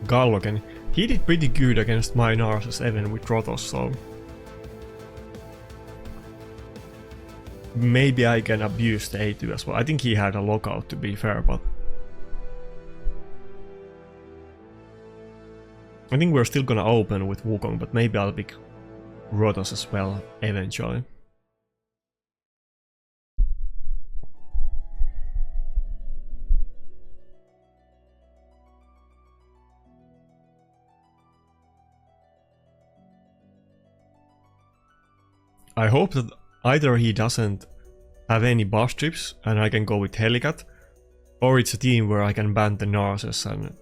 [SPEAKER 1] Gallogen, he did pretty good against my Narsus even with Rotos, so... Maybe I can abuse the A2 as well. I think he had a lockout, to be fair, but... I think we're still gonna open with Wukong, but maybe I'll pick Rotos as well, eventually. I hope that either he doesn't have any boss trips and I can go with Helicat, or it's a team where I can ban the Narsus and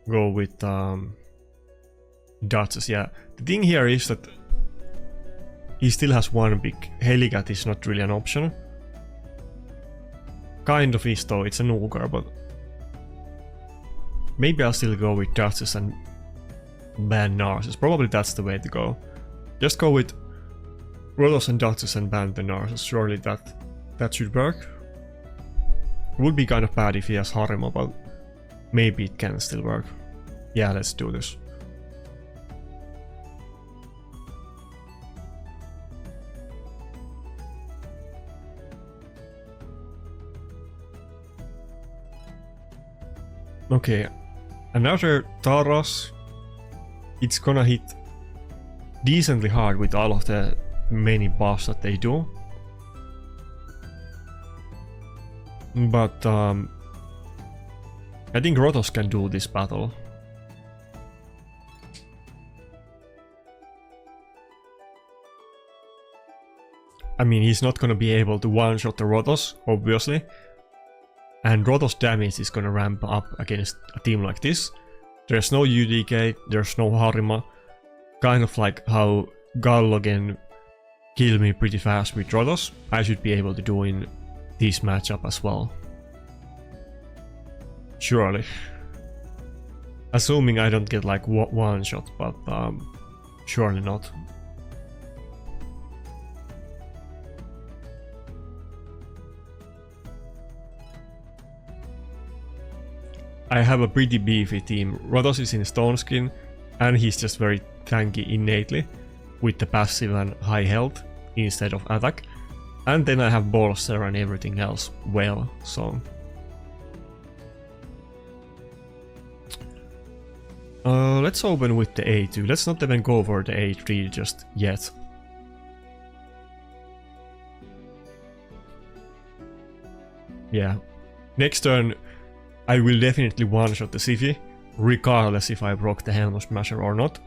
[SPEAKER 1] go with Duchess. Yeah, the thing here is that he still has one big. Helicat is not really an option. Kind of is though, it's a Nuker, but maybe I'll still go with Duchess and ban Narsus. Probably that's the way to go. Just go with Rotos and Duchess and ban the Narsus. Surely that should work. It would be kind of bad if he has Harima, but maybe it can still work. Yeah, let's do this. Okay, another Taras. It's gonna hit decently hard with all of the many buffs that they do. But I think Rotos can do this battle. I mean, he's not gonna be able to one-shot the Rotos, obviously. And Rotos damage is gonna ramp up against a team like this. There's no UDK, there's no Harima. Kind of like how Gallogen killed me pretty fast with Rotos, I should be able to do in this matchup as well. Surely. Assuming I don't get like one shot, but surely not. I have a pretty beefy team. Rotos is in Stone Skin, and he's just very tanky innately, with the passive and high health. instead of attack. And then I have bolster and everything else well, so... let's open with the A2. Let's not even go for the A3 just yet. Yeah. Next turn, I will definitely one-shot the Siphi, regardless if I broke the Helm Smasher or not.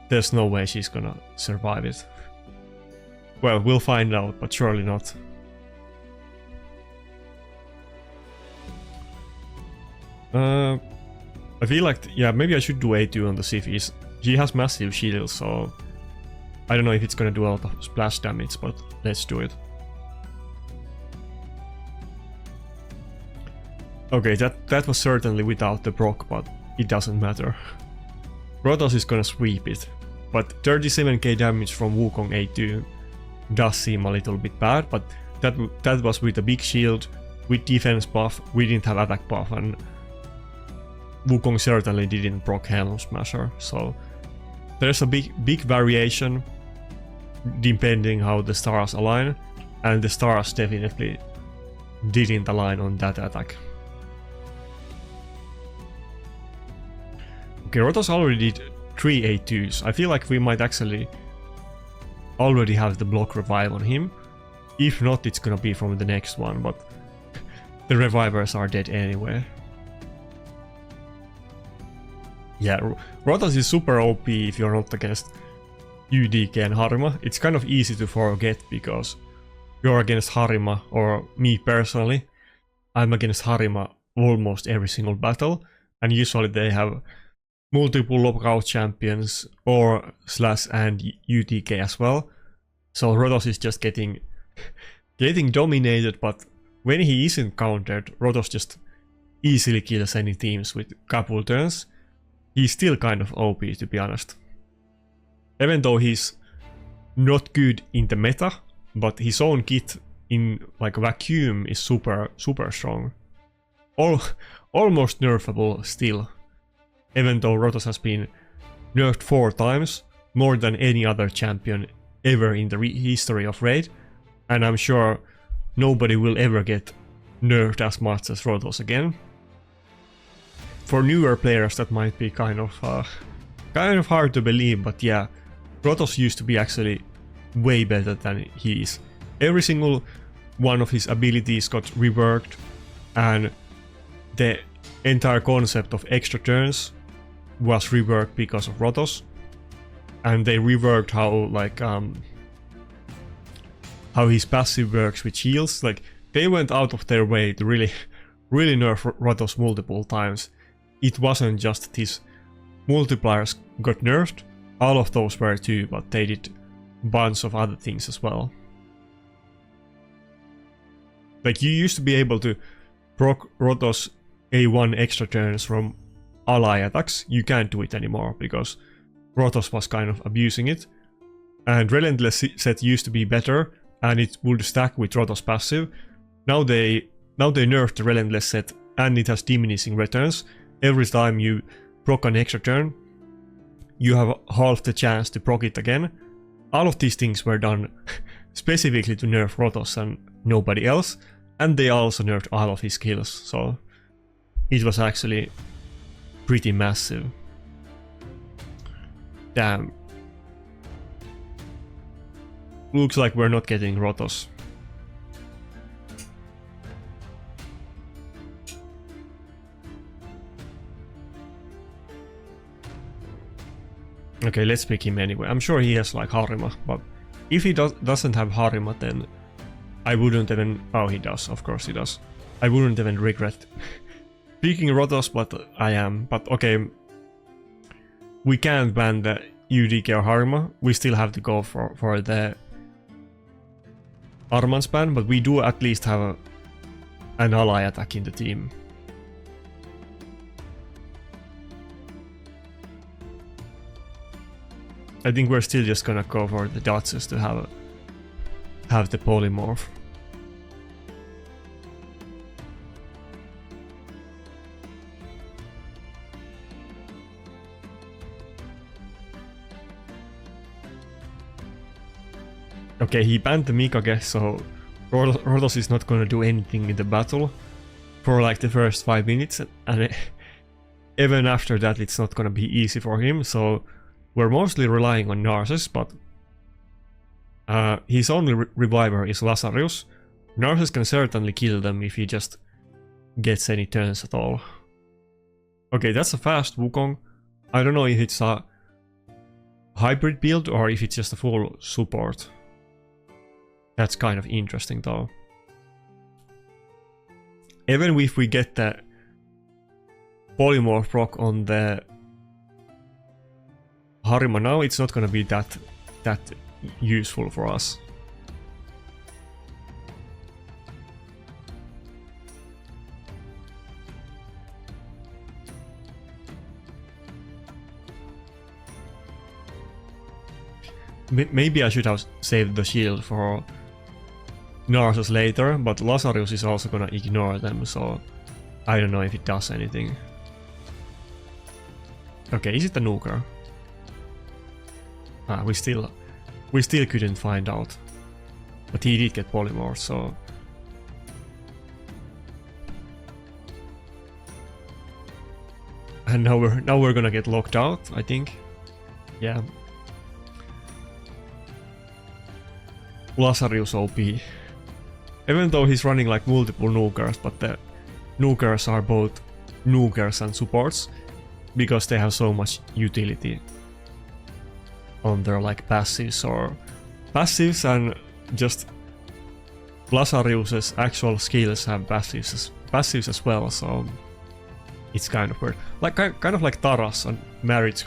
[SPEAKER 1] There's no way she's gonna survive it. Well, we'll find out, but surely not. I feel like, yeah, maybe I should do A2 on the Siphies. She has massive shields, so I don't know if it's gonna do a lot of splash damage, but let's do it. Okay, that was certainly without the proc, but it doesn't matter. Protoss is gonna sweep it, but 37k damage from Wukong A2 does seem a little bit bad, but that was with a big shield, with defense buff. We didn't have attack buff, and Wukong certainly didn't proc Helm Smasher, so there's a big variation depending how the stars align, and the stars definitely didn't align on that attack. Okay, Rotos already did 3 A2s. I feel like we might actually already have the block revive on him. If not, it's gonna be from the next one, but the revivers are dead anyway. Yeah, Rotos is super OP if you're not against UDK and Harima. It's kind of easy to forget because you're against Harima, or me personally, I'm against Harima almost every single battle, and usually they have multiple lockout champions or slash and UTK as well. So Rotos is just getting dominated, but when he isn't countered, Rotos just easily kills any teams with couple turns. He's still kind of OP, to be honest. Even though he's not good in the meta, but his own kit in like vacuum is super strong. Almost nerfable still. Even though Rotos has been nerfed 4 times, more than any other champion ever in the history of Raid, and I'm sure nobody will ever get nerfed as much as Rotos again. For newer players that might be kind of hard to believe, but yeah, Rotos used to be actually way better than he is. Every single one of his abilities got reworked, and the entire concept of extra turns was reworked because of Rotos, and they reworked how his passive works with heals. Like, they went out of their way to really nerf Rotos multiple times. It wasn't just his multipliers got nerfed, all of those were too, but they did a bunch of other things as well. Like, you used to be able to proc Rotos A1 extra turns from ally attacks. You can't do it anymore because Rotos was kind of abusing it, and Relentless set used to be better and it would stack with Rotos passive. Now they nerfed the Relentless set and it has diminishing returns. Every time you proc an extra turn, you have half the chance to proc it again. All of these things were done specifically to nerf Rotos and nobody else, and they also nerfed all of his skills, so it was actually pretty massive. Damn. Looks like we're not getting Rotos. Okay, let's pick him anyway. I'm sure he has like Harima, but if he doesn't have Harima, then I wouldn't even... Oh, he does, of course he does. I wouldn't even regret picking Rotos, but I am. But okay, we can't ban the UDK or Harima. We still have to go for the Armanz ban, but we do at least have an ally attack in the team. I think we're still just gonna go for the Duchess to have the polymorph. Okay, he banned the Mikage, so Rotos is not gonna do anything in the battle for like the first 5 minutes, and even after that it's not gonna be easy for him, so we're mostly relying on Narses, but his only reviver is Lazarus. Narses can certainly kill them if he just gets any turns at all. Okay, that's a fast Wukong. I don't know if it's a hybrid build or if it's just a full support. That's kind of interesting though. Even if we get the polymorph proc on the Harima now, it's not gonna be that useful for us. Maybe I should have saved the shield for Narses later, but Lazarus is also gonna ignore them, so I don't know if it does anything. Okay, is it a nuker? Ah, we still couldn't find out. But he did get polymorph, so... And now we're gonna get locked out, I think. Yeah. Lazarus OP. Even though he's running like multiple nukers, but the nukers are both nukers and supports, because they have so much utility on their like passives and just Lazarus's actual skills have passives as well, so it's kind of weird. Like kind of like Taras and Marriage,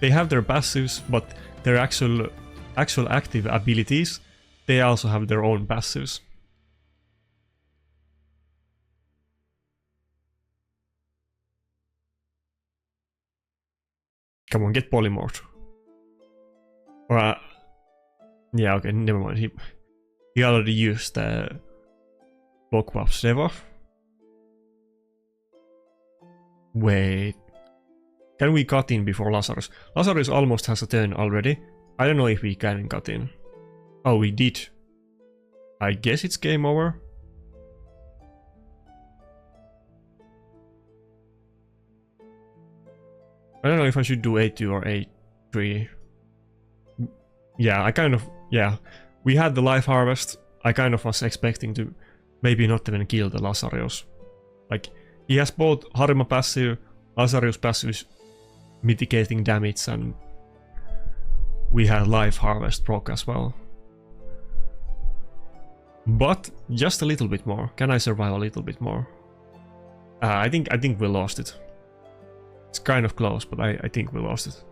[SPEAKER 1] they have their passives, but their actual active abilities, they also have their own passives. Come on, get polymorphed. Or, yeah, okay, never mind. He already used the block buffs, never. Wait. Can we cut in before Lazarus? Lazarus almost has a turn already. I don't know if we can cut in. Oh, we did. I guess it's game over. I don't know if I should do A2 or A3. Yeah, yeah. We had the life harvest. I kind of was expecting to maybe not even kill the Lazarus. Like, he has both Harima passive, Lazarus passive mitigating damage, and we had life harvest proc as well. But just a little bit more. Can I survive a little bit more? I think we lost it. It's kind of close, but I think we lost it.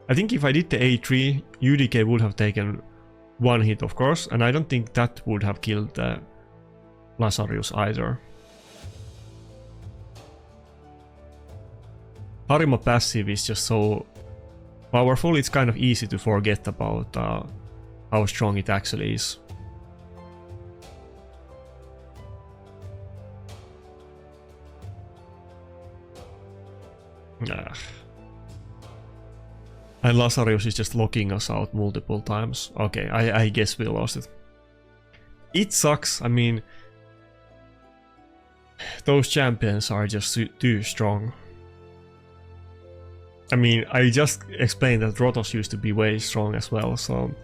[SPEAKER 1] I think if I did the A3, UDK would have taken one hit, of course, and I don't think that would have killed the Lazarus either. Harima passive is just so powerful, it's kind of easy to forget about how strong it actually is. And Lazarus is just locking us out multiple times. Okay, I guess we lost it. It sucks, I mean... Those champions are just too strong. I mean, I just explained that Rotos used to be way strong as well, so...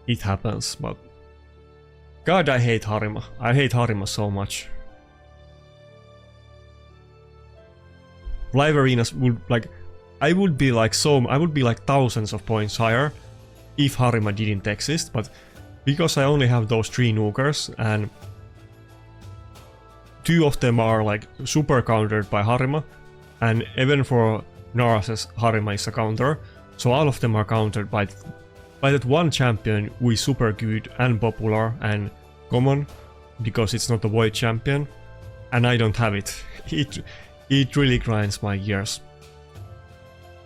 [SPEAKER 1] It happens, but... God, I hate Harima. I hate Harima so much. Live arenas would like... I would be like thousands of points higher if Harima didn't exist, but because I only have those 3 nukers and 2 of them are like super countered by Harima, and even for Narses, Harima is a counter, so all of them are countered by that one champion who is super good and popular and common, because it's not a void champion, and I don't have it. It really grinds my gears.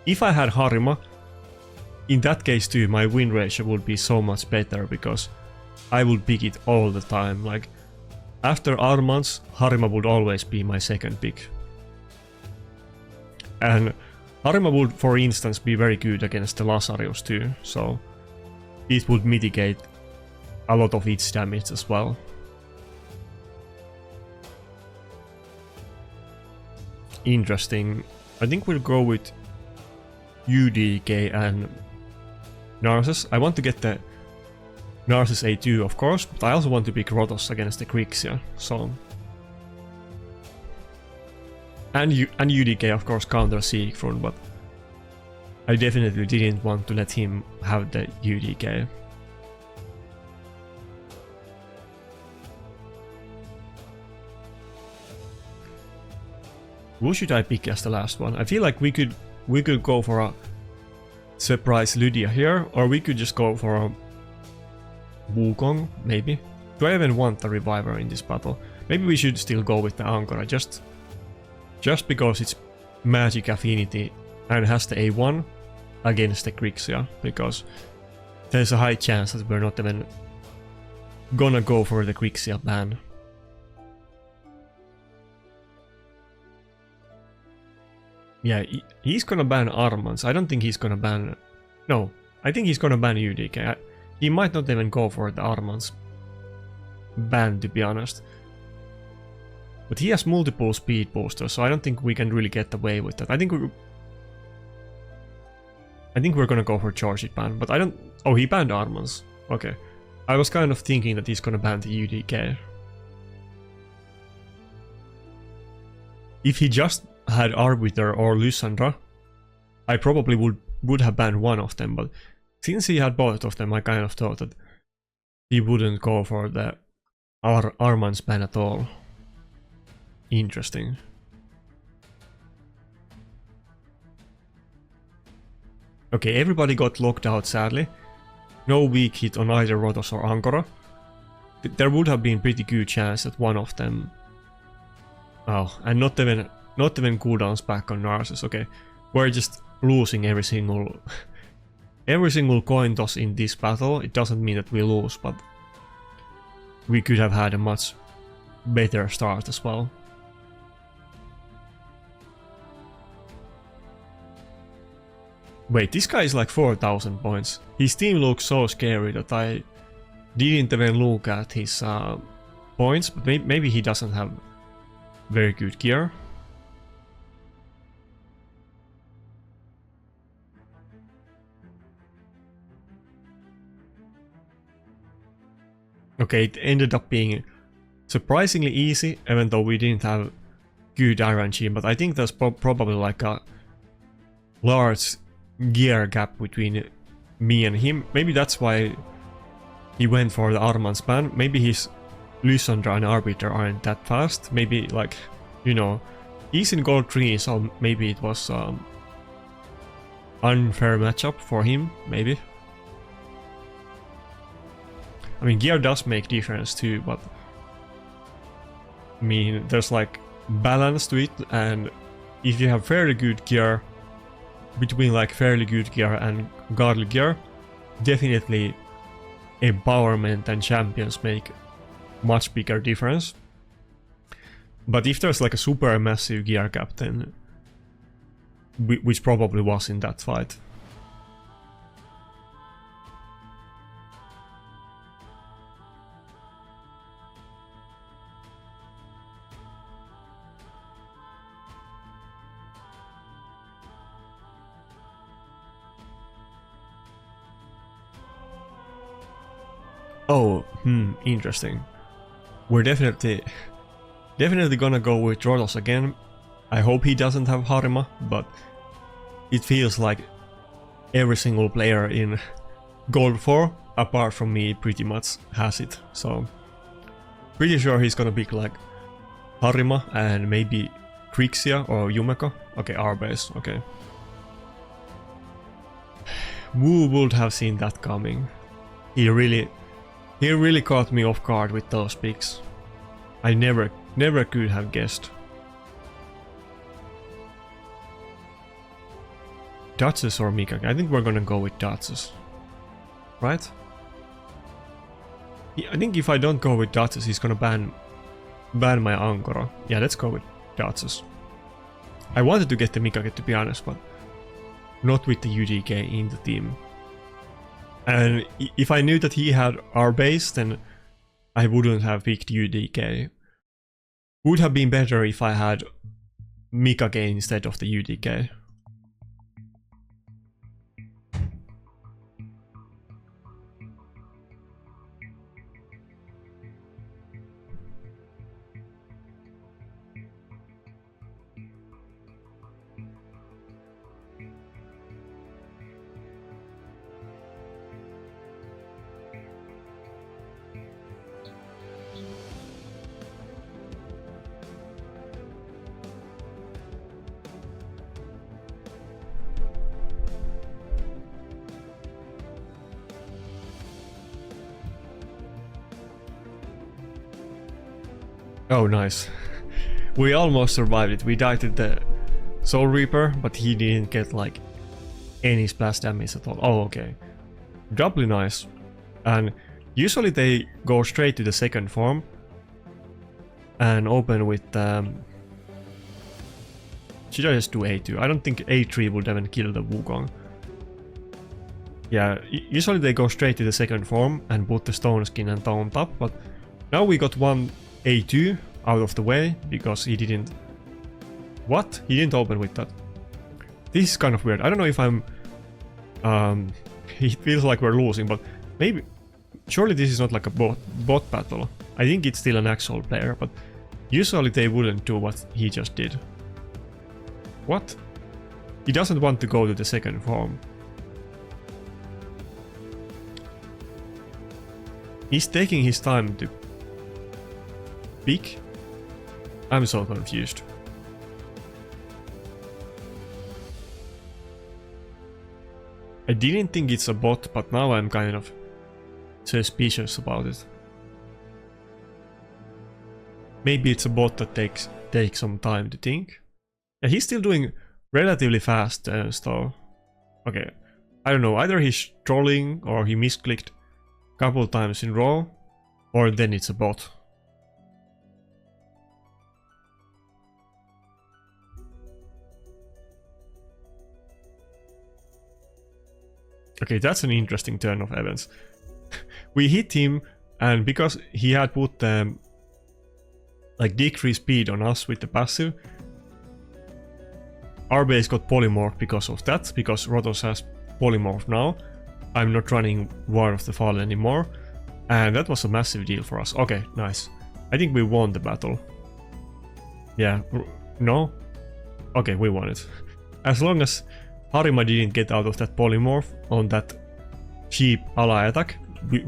[SPEAKER 1] If I had Harima, in that case too, my win ratio would be so much better, because I would pick it all the time. Like, after Armanz, Harima would always be my second pick. And Harima would, for instance, be very good against the Lazarus too, so it would mitigate a lot of its damage as well. Interesting. I think we'll go with UDK and Narses. I want to get the Narses A2 of course, but I also want to pick Rotos against the Grixia, so... And UDK of course counter Siegfried, but I definitely didn't want to let him have the UDK. Who should I pick as the last one? I feel like we could go for a surprise Lydia here, or we could just go for a Wukong, maybe. Do I even want a reviver in this battle? Maybe we should still go with the Ankara, just because it's magic affinity and has the A1 against the Grixia, because there's a high chance that we're not even gonna go for the Grixia ban. Yeah, he's gonna ban Armanz. I don't think he's gonna ban... No, I think he's gonna ban UDK. He might not even go for the Armanz ban, to be honest. But he has multiple speed boosters, so I don't think we can really get away with that. I think we're gonna go for Charge It ban, but I don't... Oh, he banned Armanz. Okay. I was kind of thinking that he's gonna ban the UDK. If he just had Arbiter or Lysandra, I probably would have banned one of them, but since he had both of them, I kind of thought that he wouldn't go for the Armanz ban at all. Interesting. Okay, everybody got locked out sadly. No weak hit on either Rotos or Ankara. There would have been pretty good chance that one of them... Oh, and not even cooldowns back on Narses. Okay, we're just losing every single coin toss in this battle. It doesn't mean that we lose, but we could have had a much better start as well. Wait, this guy is like 4,000 points. His team looks so scary that I didn't even look at his points, but maybe he doesn't have very good gear. Okay, it ended up being surprisingly easy, even though we didn't have good RNG, but I think there's probably like a large gear gap between me and him. Maybe that's why he went for the Armanz ban. Maybe his Lysandra and Arbiter aren't that fast. Maybe, like, you know, he's in gold 3, so maybe it was unfair matchup for him, maybe. I mean, gear does make difference too, but I mean, there's like balance to it, and if you have fairly good gear, between like fairly good gear and godly gear, definitely empowerment and champions make much bigger difference. But if there's like a super massive gear gap, then which probably was in that fight. Oh, interesting. We're definitely gonna go with Rotos again. I hope he doesn't have Harima, but it feels like every single player in Gold 4, apart from me, pretty much has it. So, pretty sure he's gonna pick like Harima and maybe Grixia or Yumeko. Okay, R-base, okay. Who would have seen that coming? He really caught me off guard with those picks. I never could have guessed. Duchess or Mikage? I think we're gonna go with Duchess. Right? Yeah, I think if I don't go with Duchess, he's gonna ban my Ankara. Yeah, let's go with Duchess. I wanted to get the Mikage, to be honest, but not with the UDK in the team. And if I knew that he had our base, then I wouldn't have picked UDK. Would have been better if I had Mikage instead of the UDK. Oh, nice. We almost survived it. We died to the Soul Reaper, but he didn't get like any splash damage at all. Oh, okay. Doubly nice. And usually they go straight to the second form and open with should I just do A2? I don't think A3 would even kill the Wukong. Yeah, usually they go straight to the second form and put the stone skin and on top, but now we got one A2 out of the way because he didn't... What? He didn't open with that. This is kind of weird. I don't know if I'm... it feels like we're losing, but maybe... Surely this is not like a bot battle. I think it's still an actual player, but usually they wouldn't do what he just did. What? He doesn't want to go to the second form. He's taking his time to pick. I'm so confused. I didn't think it's a bot, but now I'm kind of suspicious about it. Maybe it's a bot that takes some time to think. Yeah, he's still doing relatively fast stuff. Okay, I don't know, either he's trolling or he misclicked a couple times in a row, or then it's a bot. Okay, that's an interesting turn of events. We hit him, and because he had put like decreased speed on us with the passive, our base got polymorphed because of that, because Rotos has polymorphed now. I'm not running War of the Fallen anymore, and that was a massive deal for us. Okay, nice. I think we won the battle. Yeah, no? Okay, we won it. As long as Harima didn't get out of that polymorph on that cheap ally attack,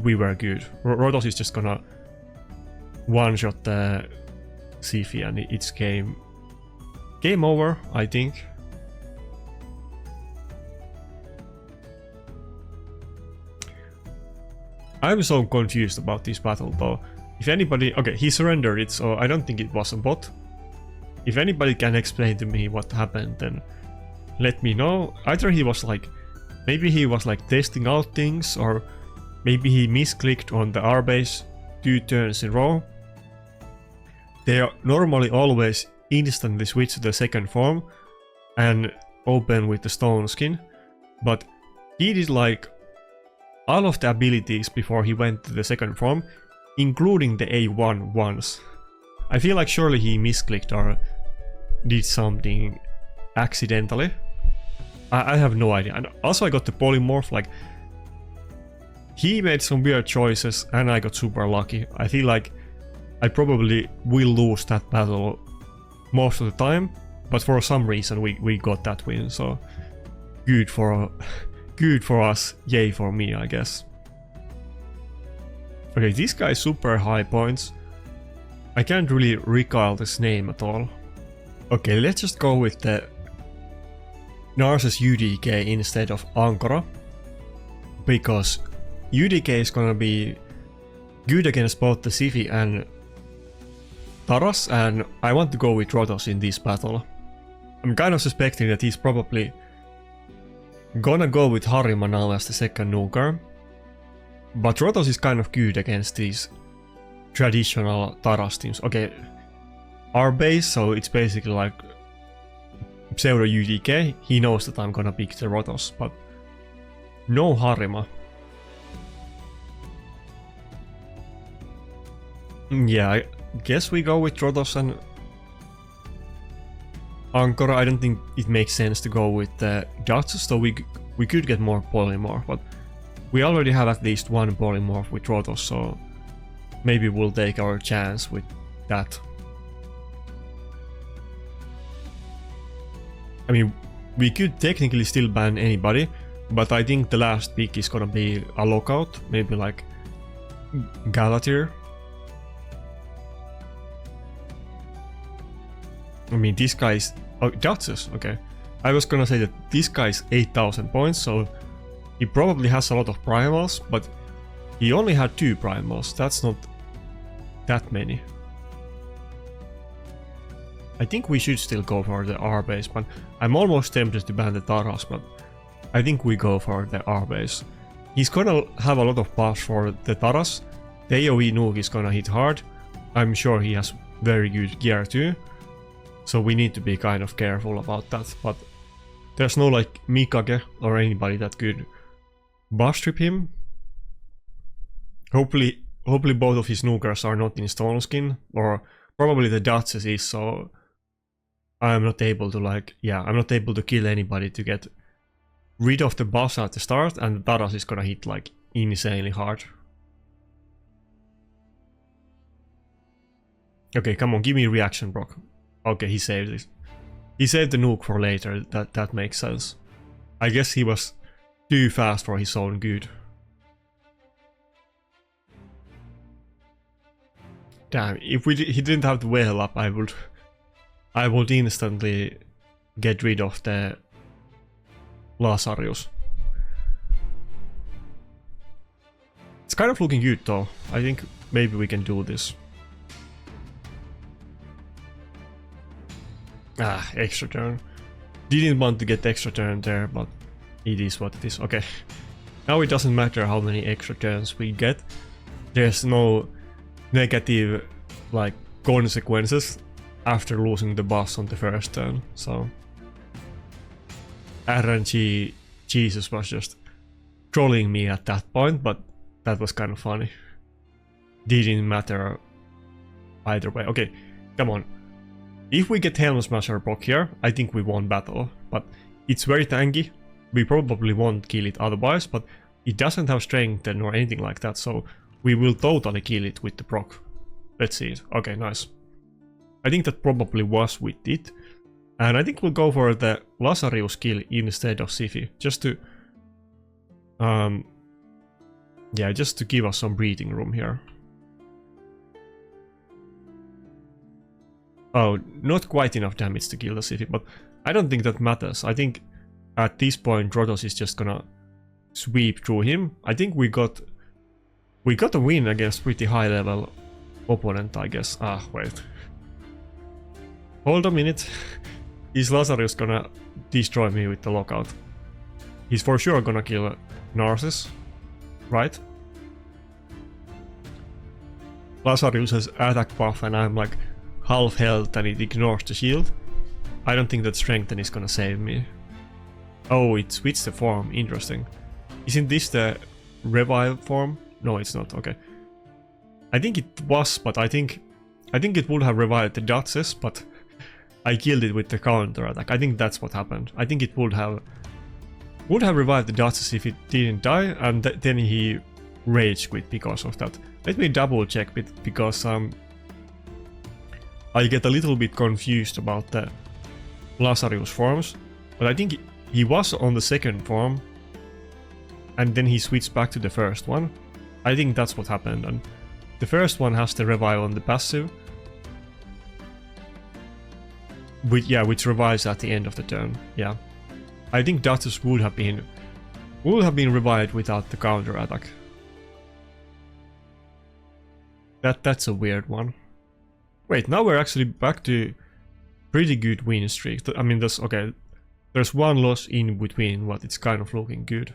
[SPEAKER 1] we were good. Rotos is just gonna one-shot the Sifi and it's game over, I think. I'm so confused about this battle though. If anybody... Okay, he surrendered it, so I don't think it was a bot. If anybody can explain to me what happened, then let me know. Either he was like... Maybe he was like testing out things, or maybe he misclicked on the R base 2 turns in a row. They are normally always instantly switch to the second form and open with the stone skin, but he did like all of the abilities before he went to the second form, including the A1 once. I feel like surely he misclicked or did something accidentally. I have no idea. And also I got the polymorph, like he made some weird choices and I got super lucky. I feel like I probably will lose that battle most of the time, but for some reason we got that win, so good for us, yay for me, I guess. Okay, this guy is super high points. I can't really recall this name at all. Okay, let's just go with the Narses UDK instead of Ankara, because UDK is gonna be good against both the Sifi and Taras, and I want to go with Rotos in this battle. I'm kind of suspecting that he's probably gonna go with Harima now as the second nuker, but Rotos is kind of good against these traditional Taras teams. Okay, our base, so it's basically like pseudo UDK, he knows that I'm gonna pick the Rotos, but no Harima. Yeah, I guess we go with Trotos and Ankara. I don't think it makes sense to go with the Duchess, so we could get more polymorph, but we already have at least one polymorph with Trotos, so maybe we'll take our chance with that. I mean, we could technically still ban anybody, but I think the last pick is gonna be a lockout, maybe like Galatir. I mean, this guy's... Oh, Duchess, okay. I was gonna say that this guy's 8,000 points, so he probably has a lot of primals, but he only had 2 primals. That's not that many. I think we should still go for the R base, but I'm almost tempted to ban the Taras, but I think we go for the R base. He's gonna have a lot of buffs for the Taras. The AoE nuke is gonna hit hard. I'm sure he has very good gear too. So we need to be kind of careful about that, but there's no like Mikage or anybody that could buff strip him. Hopefully both of his nukers are not in stone skin, or probably the Duchess is, so I'm not able to I'm not able to kill anybody to get rid of the boss at the start, and the Taras is gonna hit like insanely hard. Okay, come on, give me reaction, Brock. Okay, he saved it. He saved the nuke for later, that makes sense. I guess he was too fast for his own good. Damn, if he didn't have the whale up, I would instantly get rid of the Lazarus. It's kind of looking good though. I think maybe we can do this. Ah, extra turn. Didn't want to get extra turn there, but it is what it is. Okay. Now it doesn't matter how many extra turns we get. There's no negative like consequences after losing the boss on the first turn, so RNG Jesus was just trolling me at that point, but that was kind of funny. Didn't matter either way. Okay, come on. If we get Helm Smasher Brock here, I think we won battle, but it's very tanky. We probably won't kill it otherwise, but it doesn't have strength or anything like that, so we will totally kill it with the proc. Let's see it. Okay, nice. I think that probably was with it. And I think we'll go for the Lazarus kill instead of Siphi, just to... yeah, just to give us some breathing room here. Oh, not quite enough damage to kill the Siphi, but I don't think that matters. I think at this point Trotos is just gonna sweep through him. I think we got a win against pretty high level opponent, I guess. Ah, wait. Hold a minute. Is Lazarus gonna destroy me with the lockout? He's for sure gonna kill Narcissus, right? Lazarus has attack buff and I'm like half health and it ignores the shield. I don't think that strengthen is gonna save me. Oh, it switched the form. Interesting. Isn't this the revive form? No, it's not. Okay. I think it was, but I think it would have revived the Duchess, but I killed it with the counter attack. I think that's what happened. I think it would have revived the Duchess if it didn't die, and then he rage quit because of that. Let me double check it, because I get a little bit confused about the Lazarus forms, but I think he was on the second form and then he switched back to the first one. I think that's what happened, and the first one has the revive on the passive, which revives at the end of the turn. Yeah, I think Duchess would have been revived without the counter attack. That's a weird one. Wait, now we're actually back to pretty good win streak. I mean, there's okay. There's one loss in between, but it's kind of looking good.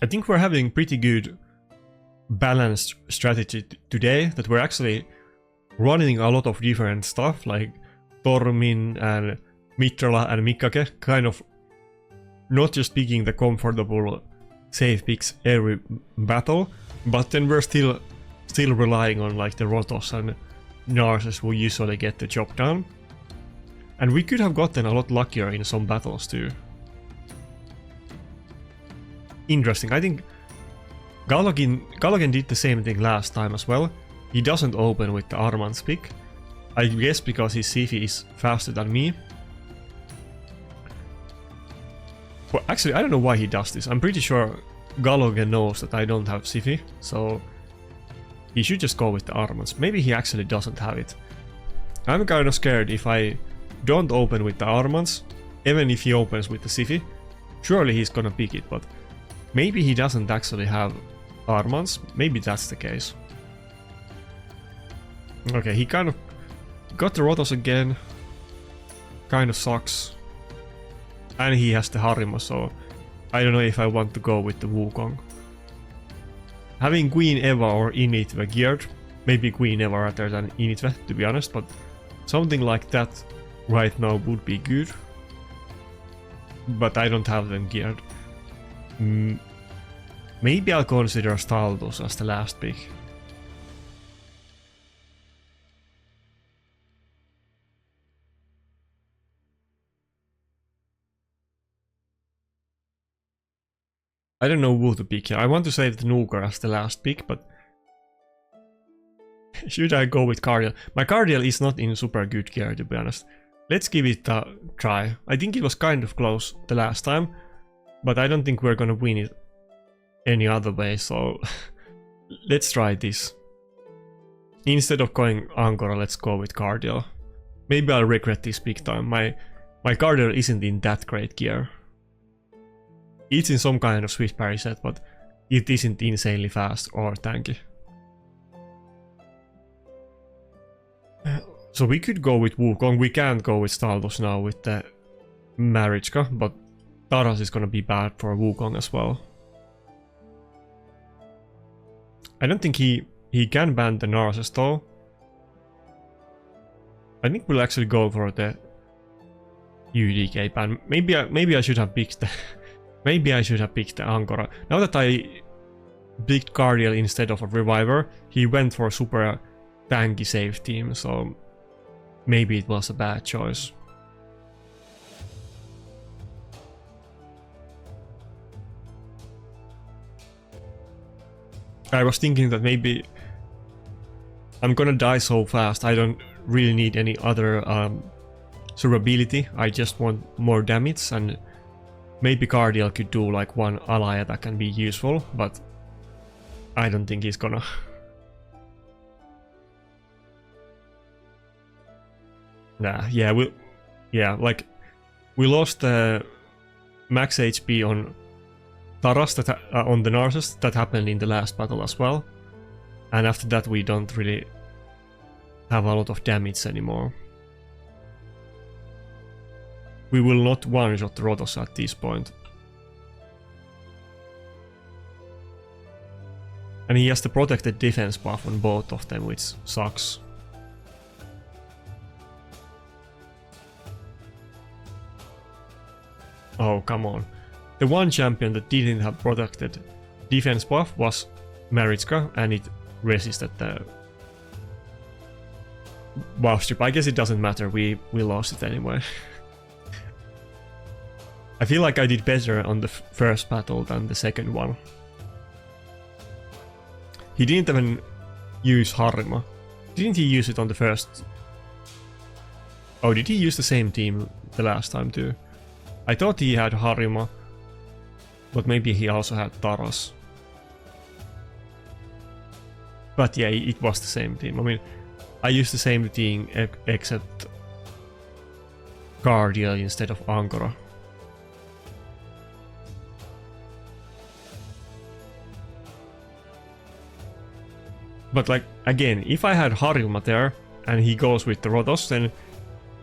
[SPEAKER 1] I think we're having pretty good balanced strategy today, that we're actually running a lot of different stuff like Tormin and Mitrala and Mikage, kind of not just picking the comfortable safe picks every battle, but then we're still relying on like the Rotos and Narses who usually get the job done. And we could have gotten a lot luckier in some battles too. Interesting. I think Galogan did the same thing last time as well. He doesn't open with the Armanz pick. I guess because his Sifi is faster than me. Well, actually, I don't know why he does this. I'm pretty sure Galogan knows that I don't have Sifi, so he should just go with the Armanz. Maybe he actually doesn't have it. I'm kind of scared if I don't open with the Armanz, even if he opens with the Sifi. Surely he's gonna pick it, but maybe he doesn't actually have Armanz. Maybe that's the case. Okay, he kind of got the Rotos again. Kind of sucks. And he has the Harima, so I don't know if I want to go with the Wukong. Having Queen Eva or Initve geared, maybe Queen Eva rather than Initve, to be honest, but something like that right now would be good. But I don't have them geared. Maybe I'll consider Staldos as the last pick. I don't know who to pick here. I want to save the Nuker as the last pick, but should I go with Cardiel? My Cardiel is not in super good gear, to be honest. Let's give it a try. I think it was kind of close the last time, but I don't think we're gonna win it any other way, so let's try this. Instead of going Angora, let's go with Cardiel. Maybe I'll regret this big time. My Cardiel isn't in that great gear. It's in some kind of Swift parry set, but it isn't insanely fast or tanky. So we could go with Wukong. We can't go with Staldos now with the Marichka, but Taras is gonna be bad for Wukong as well. I don't think he can ban the Narses though. I think we'll actually go for the UDK ban. Maybe I should have picked the maybe I should have picked the Angora. Now that I picked Cardiel instead of a Reviver, he went for a super tanky safe team, so maybe it was a bad choice. I was thinking that maybe I'm gonna die so fast, I don't really need any other survivability, I just want more damage, and maybe Cardiel could do like one ally attack and be useful, but I don't think he's gonna. Nah, yeah, we lost the max HP on Taras on the Narses. That happened in the last battle as well, and after that we don't really have a lot of damage anymore. We will not one-shot the Rotos at this point. And he has the protected defense buff on both of them, which sucks. Oh, come on. The one champion that didn't have protected defense buff was Marichka, and it resisted the buff strip. I guess it doesn't matter, we lost it anyway. I feel like I did better on the first battle than the second one. He didn't even use Harima. Didn't he use it on the first? Oh, did he use the same team the last time too? I thought he had Harima, but maybe he also had Taras. But yeah, it was the same team. I mean, I used the same team except Cardiel instead of Angora. But like, again, if I had Harima there, and he goes with the Rotos, then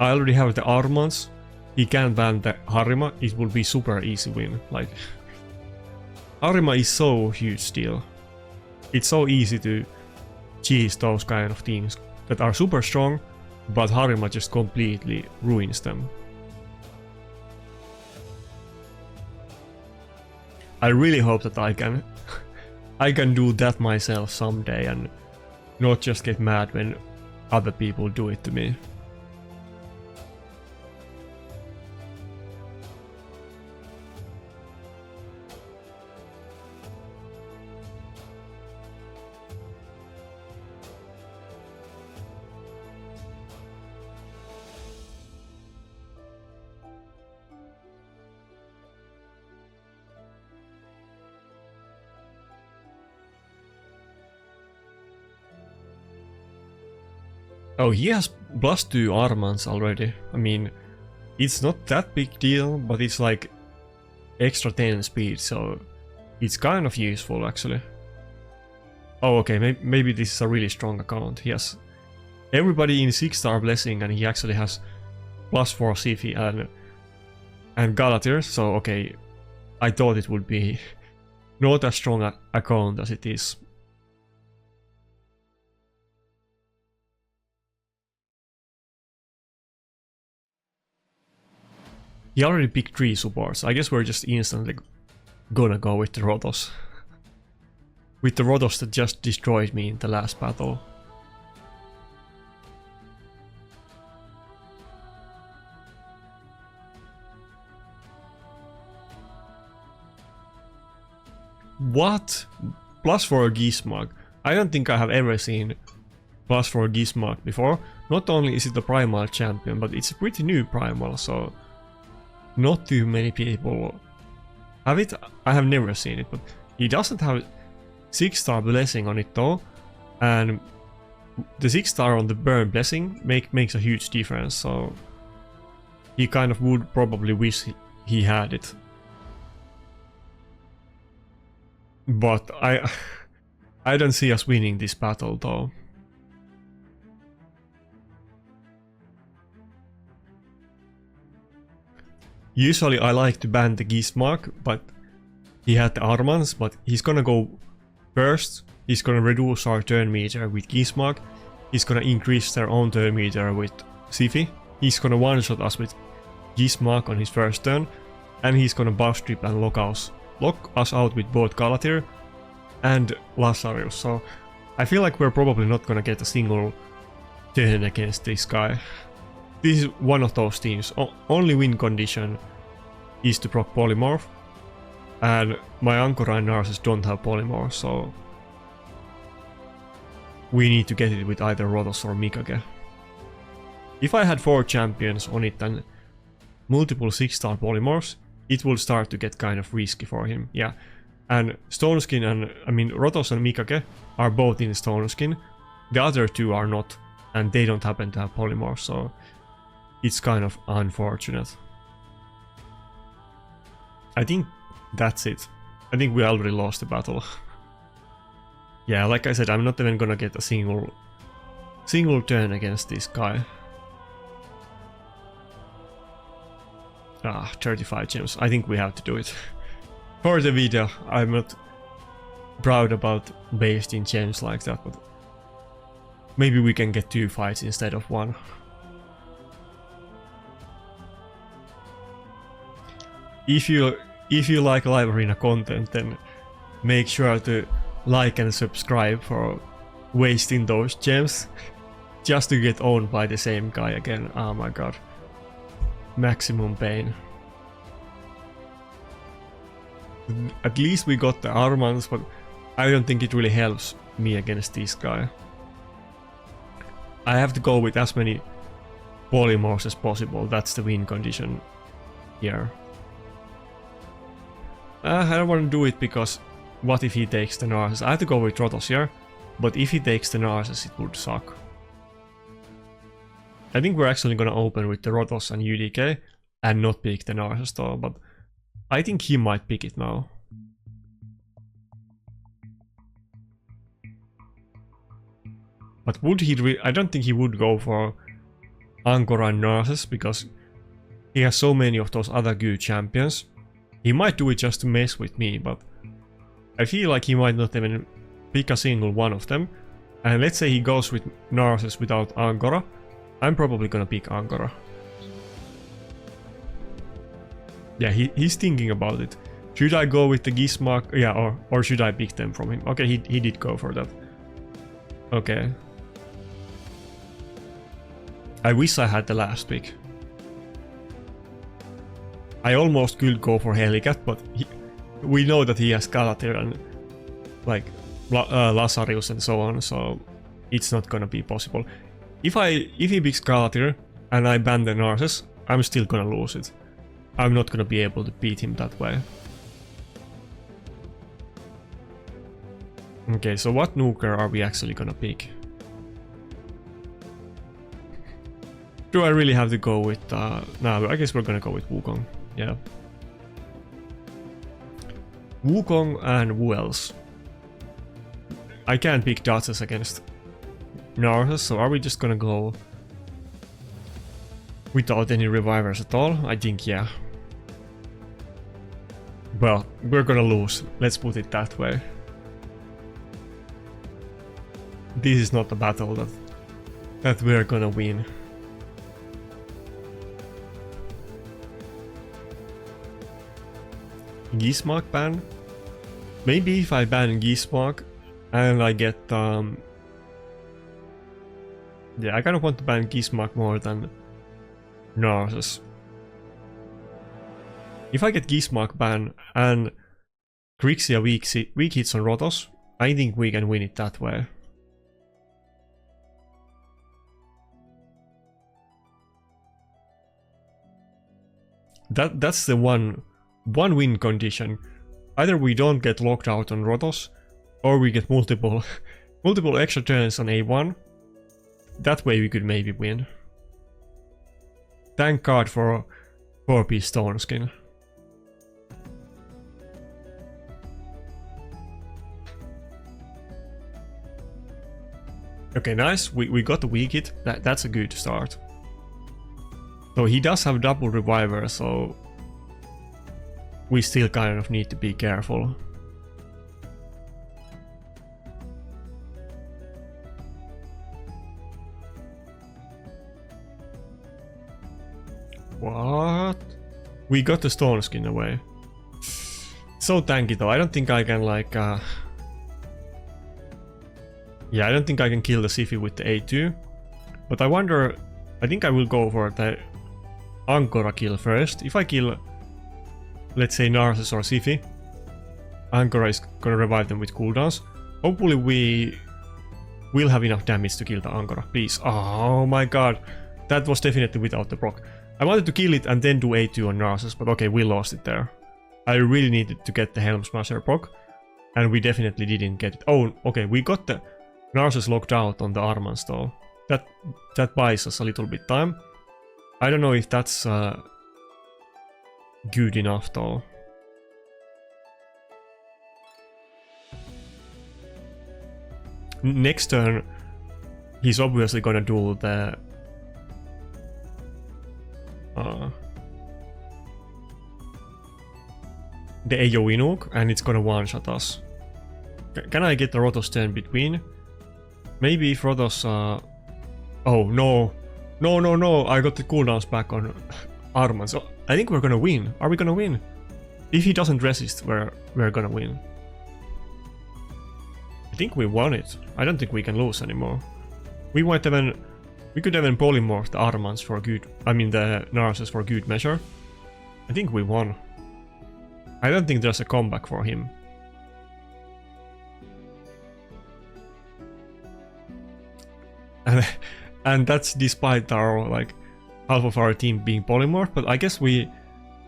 [SPEAKER 1] I already have the Armanz. He can ban the Harima, it will be super easy win. Like, Harima is so huge still. It's so easy to cheese those kind of teams that are super strong, but Harima just completely ruins them. I really hope that I can do that myself someday and not just get mad when other people do it to me. Oh, he has +2 Armanz already. I mean, it's not that big deal, but it's like extra 10 speed, so it's kind of useful actually. Oh, okay, maybe this is a really strong account. He has everybody in 6-star blessing, and he actually has +4 Sifi and Galatir, so okay, I thought it would be not as strong an account as it is. He already picked 3 supports. I guess we're just instantly gonna go with the Rotos. With the Rotos that just destroyed me in the last battle. What? +4 Gizmog. I don't think I have ever seen +4 Gizmog before. Not only is it the Primal champion, but it's a pretty new Primal, so not too many people have it. I have never seen it, but he doesn't have 6-star blessing on it though, and the 6-star on the burn blessing makes a huge difference, so he kind of would probably wish he had it. But I don't see us winning this battle though. Usually I like to ban the Gizmog, but he had the Armanz, but he's gonna go first. He's gonna reduce our turn meter with Gizmog. He's gonna increase their own turn meter with Sifi. He's gonna one-shot us with Gizmog on his first turn, and he's gonna buff strip and lock us out with both Galatir and Lazarus. So I feel like we're probably not gonna get a single turn against this guy. This is one of those teams. Only win condition is to proc Polymorph, and my Ankora and Narcissus don't have Polymorph, so we need to get it with either Rotos or Mikage. If I had 4 champions on it and multiple 6-star Polymorphs, it will start to get kind of risky for him, yeah. And Stoneskin and, I mean, Rotos and Mikage are both in Stoneskin, the other 2 are not, and they don't happen to have Polymorph, so it's kind of unfortunate. I think that's it. I think we already lost the battle. Yeah, like I said, I'm not even gonna get a single turn against this guy. 35 gems. I think we have to do it. For the video, I'm not proud about wasting gems like that, but maybe we can get 2 fights instead of 1. If you like live arena content, then make sure to like and subscribe for wasting those gems just to get owned by the same guy again. Oh my god. Maximum pain. At least we got the Armanz, but I don't think it really helps me against this guy. I have to go with as many Polymorphs as possible. That's the win condition here. I don't want to do it because what if he takes the Narcissus? I have to go with Rotos here, but if he takes the Narcissus it would suck. I think we're actually gonna open with the Rotos and UDK and not pick the Narcissus though, but I think he might pick it now. But would he I don't think he would go for Ankora and Narcissus because he has so many of those other good champions. He might do it just to mess with me, but I feel like he might not even pick a single one of them. And let's say he goes with Narcissus without Ankora, I'm probably gonna pick Ankora. Yeah, he's thinking about it. Should I go with the Gizmark? Yeah, or should I pick them from him? Okay, he did go for that. Okay. I wish I had the last pick. I almost could go for Helicat, but we know that he has Galathyr and like Lazarus and so on, so it's not gonna be possible. If he picks Galathyr and I ban the Narses, I'm still gonna lose it. I'm not gonna be able to beat him that way. Okay, so what nuker are we actually gonna pick? Do I really have to go with... no, I guess we're gonna go with Wukong. Yeah. Wukong and who else? I can't pick Dodges against Narses, so are we just gonna go without any revivers at all? I think, yeah. Well, we're gonna lose. Let's put it that way. This is not a battle that we're gonna win. Gizmark ban? Maybe if I ban Gizmark and I get yeah, I kind of want to ban Gizmark more than Narses. If I get Gizmark ban and Grixia weak hits on Rotos, I think we can win it that way. That's the one win condition. Either we don't get locked out on Rotos, or we get multiple extra turns on A1. That way we could maybe win. Thank God for 4-piece Stone Skin. Okay, nice. We got the weak hit. That's a good start. So he does have double reviver, so we still kind of need to be careful. What? We got the Stone Skin away. So tanky though. I don't think I can like yeah, I don't think I can kill the Siphi with the A2. But I wonder, I think I will go for the Ankora kill first. If I kill, let's say, Narses or Siphi, Ankora is gonna revive them with cooldowns. Hopefully we will have enough damage to kill the Ankora. Please. Oh my god. That was definitely without the proc. I wanted to kill it and then do A2 on Narses, but okay, we lost it there. I really needed to get the Helm Smasher proc, and we definitely didn't get it. Oh, okay, we got the Narses locked out on the Armanz though. That buys us a little bit time. I don't know if that's good enough though. Next turn, he's obviously gonna do the AoE nuke, and it's gonna one-shot us. Can I get the Rotos turn between? Maybe if Rotos... oh no. No, I got the cooldowns back on Armanz. So I think we're gonna win. Are we gonna win? If he doesn't resist, we're gonna win. I think we won it. I don't think we can lose anymore. We could even polymorph the Armanz for good... I mean the Narses for good measure. I think we won. I don't think there's a comeback for him. And that's despite our, like, half of our team being polymorph, but I guess we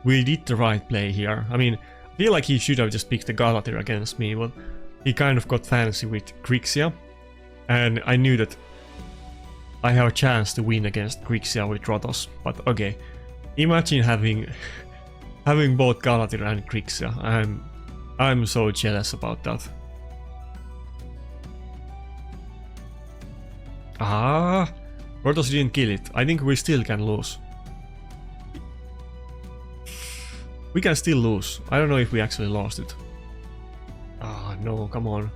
[SPEAKER 1] did the right play here. I mean, I feel like he should have just picked the Galathyr against me, but he kind of got fancy with Grixia, and I knew that I have a chance to win against Grixia with Rotos, but okay. Imagine having both Galathyr and Grixia. I'm so jealous about that. Ah, Rotos didn't kill it. I think we still can lose. We can still lose. I don't know if we actually lost it. Ah, no, come on.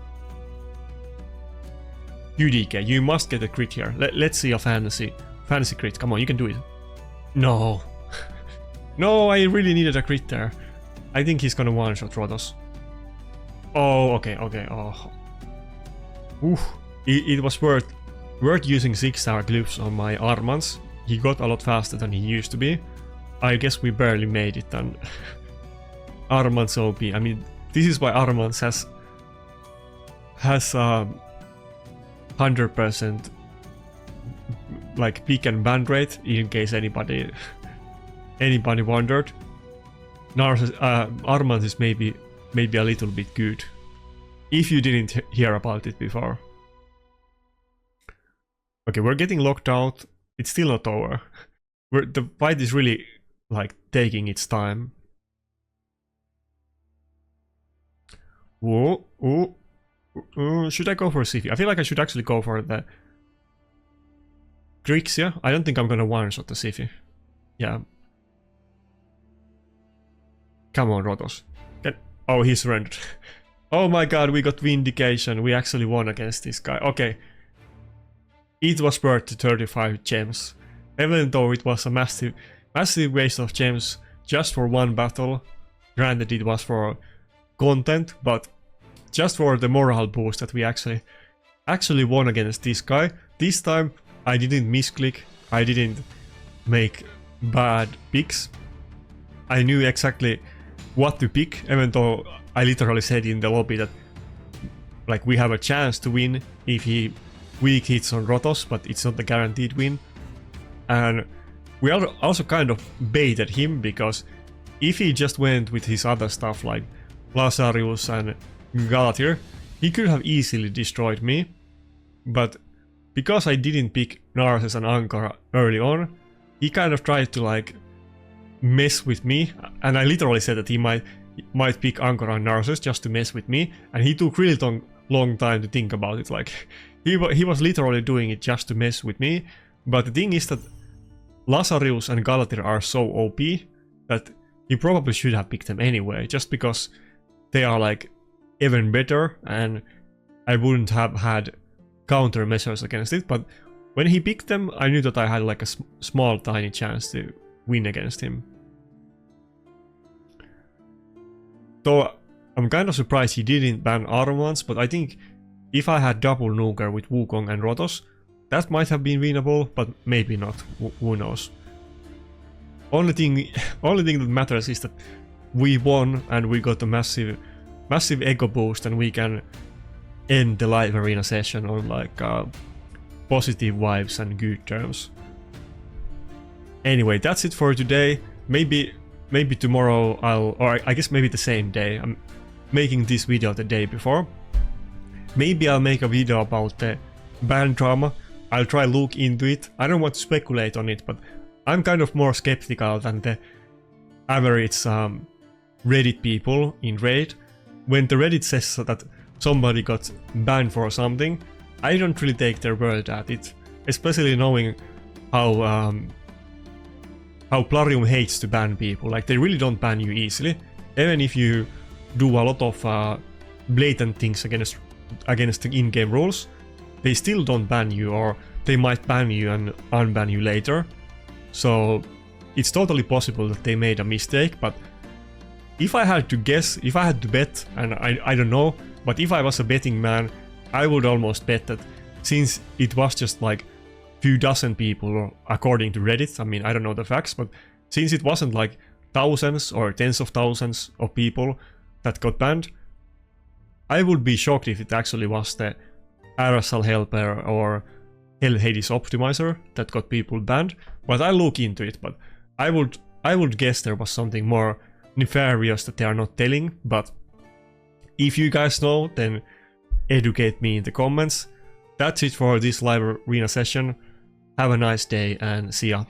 [SPEAKER 1] UDK, you must get a crit here. Let's see a fantasy crit. Come on, you can do it. No. No, I really needed a crit there. I think he's gonna one-shot Rotos. Oh, okay, oh. Oof. It was worth using 6-star glyphs on my Armanz. He got a lot faster than he used to be. I guess we barely made it, and Armanz OP. I mean, this is why Armanz has 100% like pick and ban rate, in case anybody wondered. Armanz is maybe a little bit good, if you didn't hear about it before. Okay, we're getting locked out. It's still not over. The fight is really like taking its time. Whoa, should I go for a Siphi? I feel like I should actually go for the Grixia. I don't think I'm gonna one-shot the Siphi. Yeah. Come on, Rotos. Oh, he surrendered. Oh my god, we got Vindication. We actually won against this guy. Okay. It was worth 35 gems. Even though it was a massive waste of gems just for one battle. Granted, it was for content, but just for the morale boost that we actually won against this guy. This time, I didn't misclick. I didn't make bad picks. I knew exactly what to pick, even though I literally said in the lobby that like we have a chance to win if he weak hits on Rotos, but it's not a guaranteed win. And we also kind of baited him, because if he just went with his other stuff like Lazarus and Galatir, he could have easily destroyed me. But because I didn't pick Narses and Ankara early on, he kind of tried to like mess with me, and I literally said that he might pick Ankara and Narses just to mess with me, and he took really long time to think about it. Like he was literally doing it just to mess with me. But the thing is that Lazarus and Galatir are so OP that he probably should have picked them anyway, just because they are like even better, and I wouldn't have had countermeasures against it. But when he picked them, I knew that I had like a small tiny chance to win against him. Though I'm kind of surprised he didn't ban Armanz, but I think if I had double Nuker with Wukong and Rotos, that might have been winnable, but maybe not. Who knows? Only thing that matters is that we won, and we got a massive ego boost, and we can end the live arena session on like positive vibes and good terms. Anyway, that's it for today. Maybe tomorrow or I guess maybe the same day. I'm making this video the day before. Maybe I'll make a video about the ban drama. I'll try look into it. I don't want to speculate on it, but I'm kind of more skeptical than the average Reddit people in Raid. When the Reddit says that somebody got banned for something, I don't really take their word at it, especially knowing how Plarium hates to ban people. Like, they really don't ban you easily, even if you do a lot of blatant things against the in-game rules. They still don't ban you, or they might ban you and unban you later. So it's totally possible that they made a mistake. But if I had to guess, if I had to bet, and I don't know, but if I was a betting man, I would almost bet that since it was just like few dozen people according to Reddit, I mean, I don't know the facts, but since it wasn't like thousands or tens of thousands of people that got banned, I would be shocked if it actually was the RSL helper or Hell Hades optimizer that got people banned. But I'll look into it. But I would guess there was something more nefarious that they are not telling. But if you guys know, then educate me in the comments. That's it for this live arena session. Have a nice day and see ya.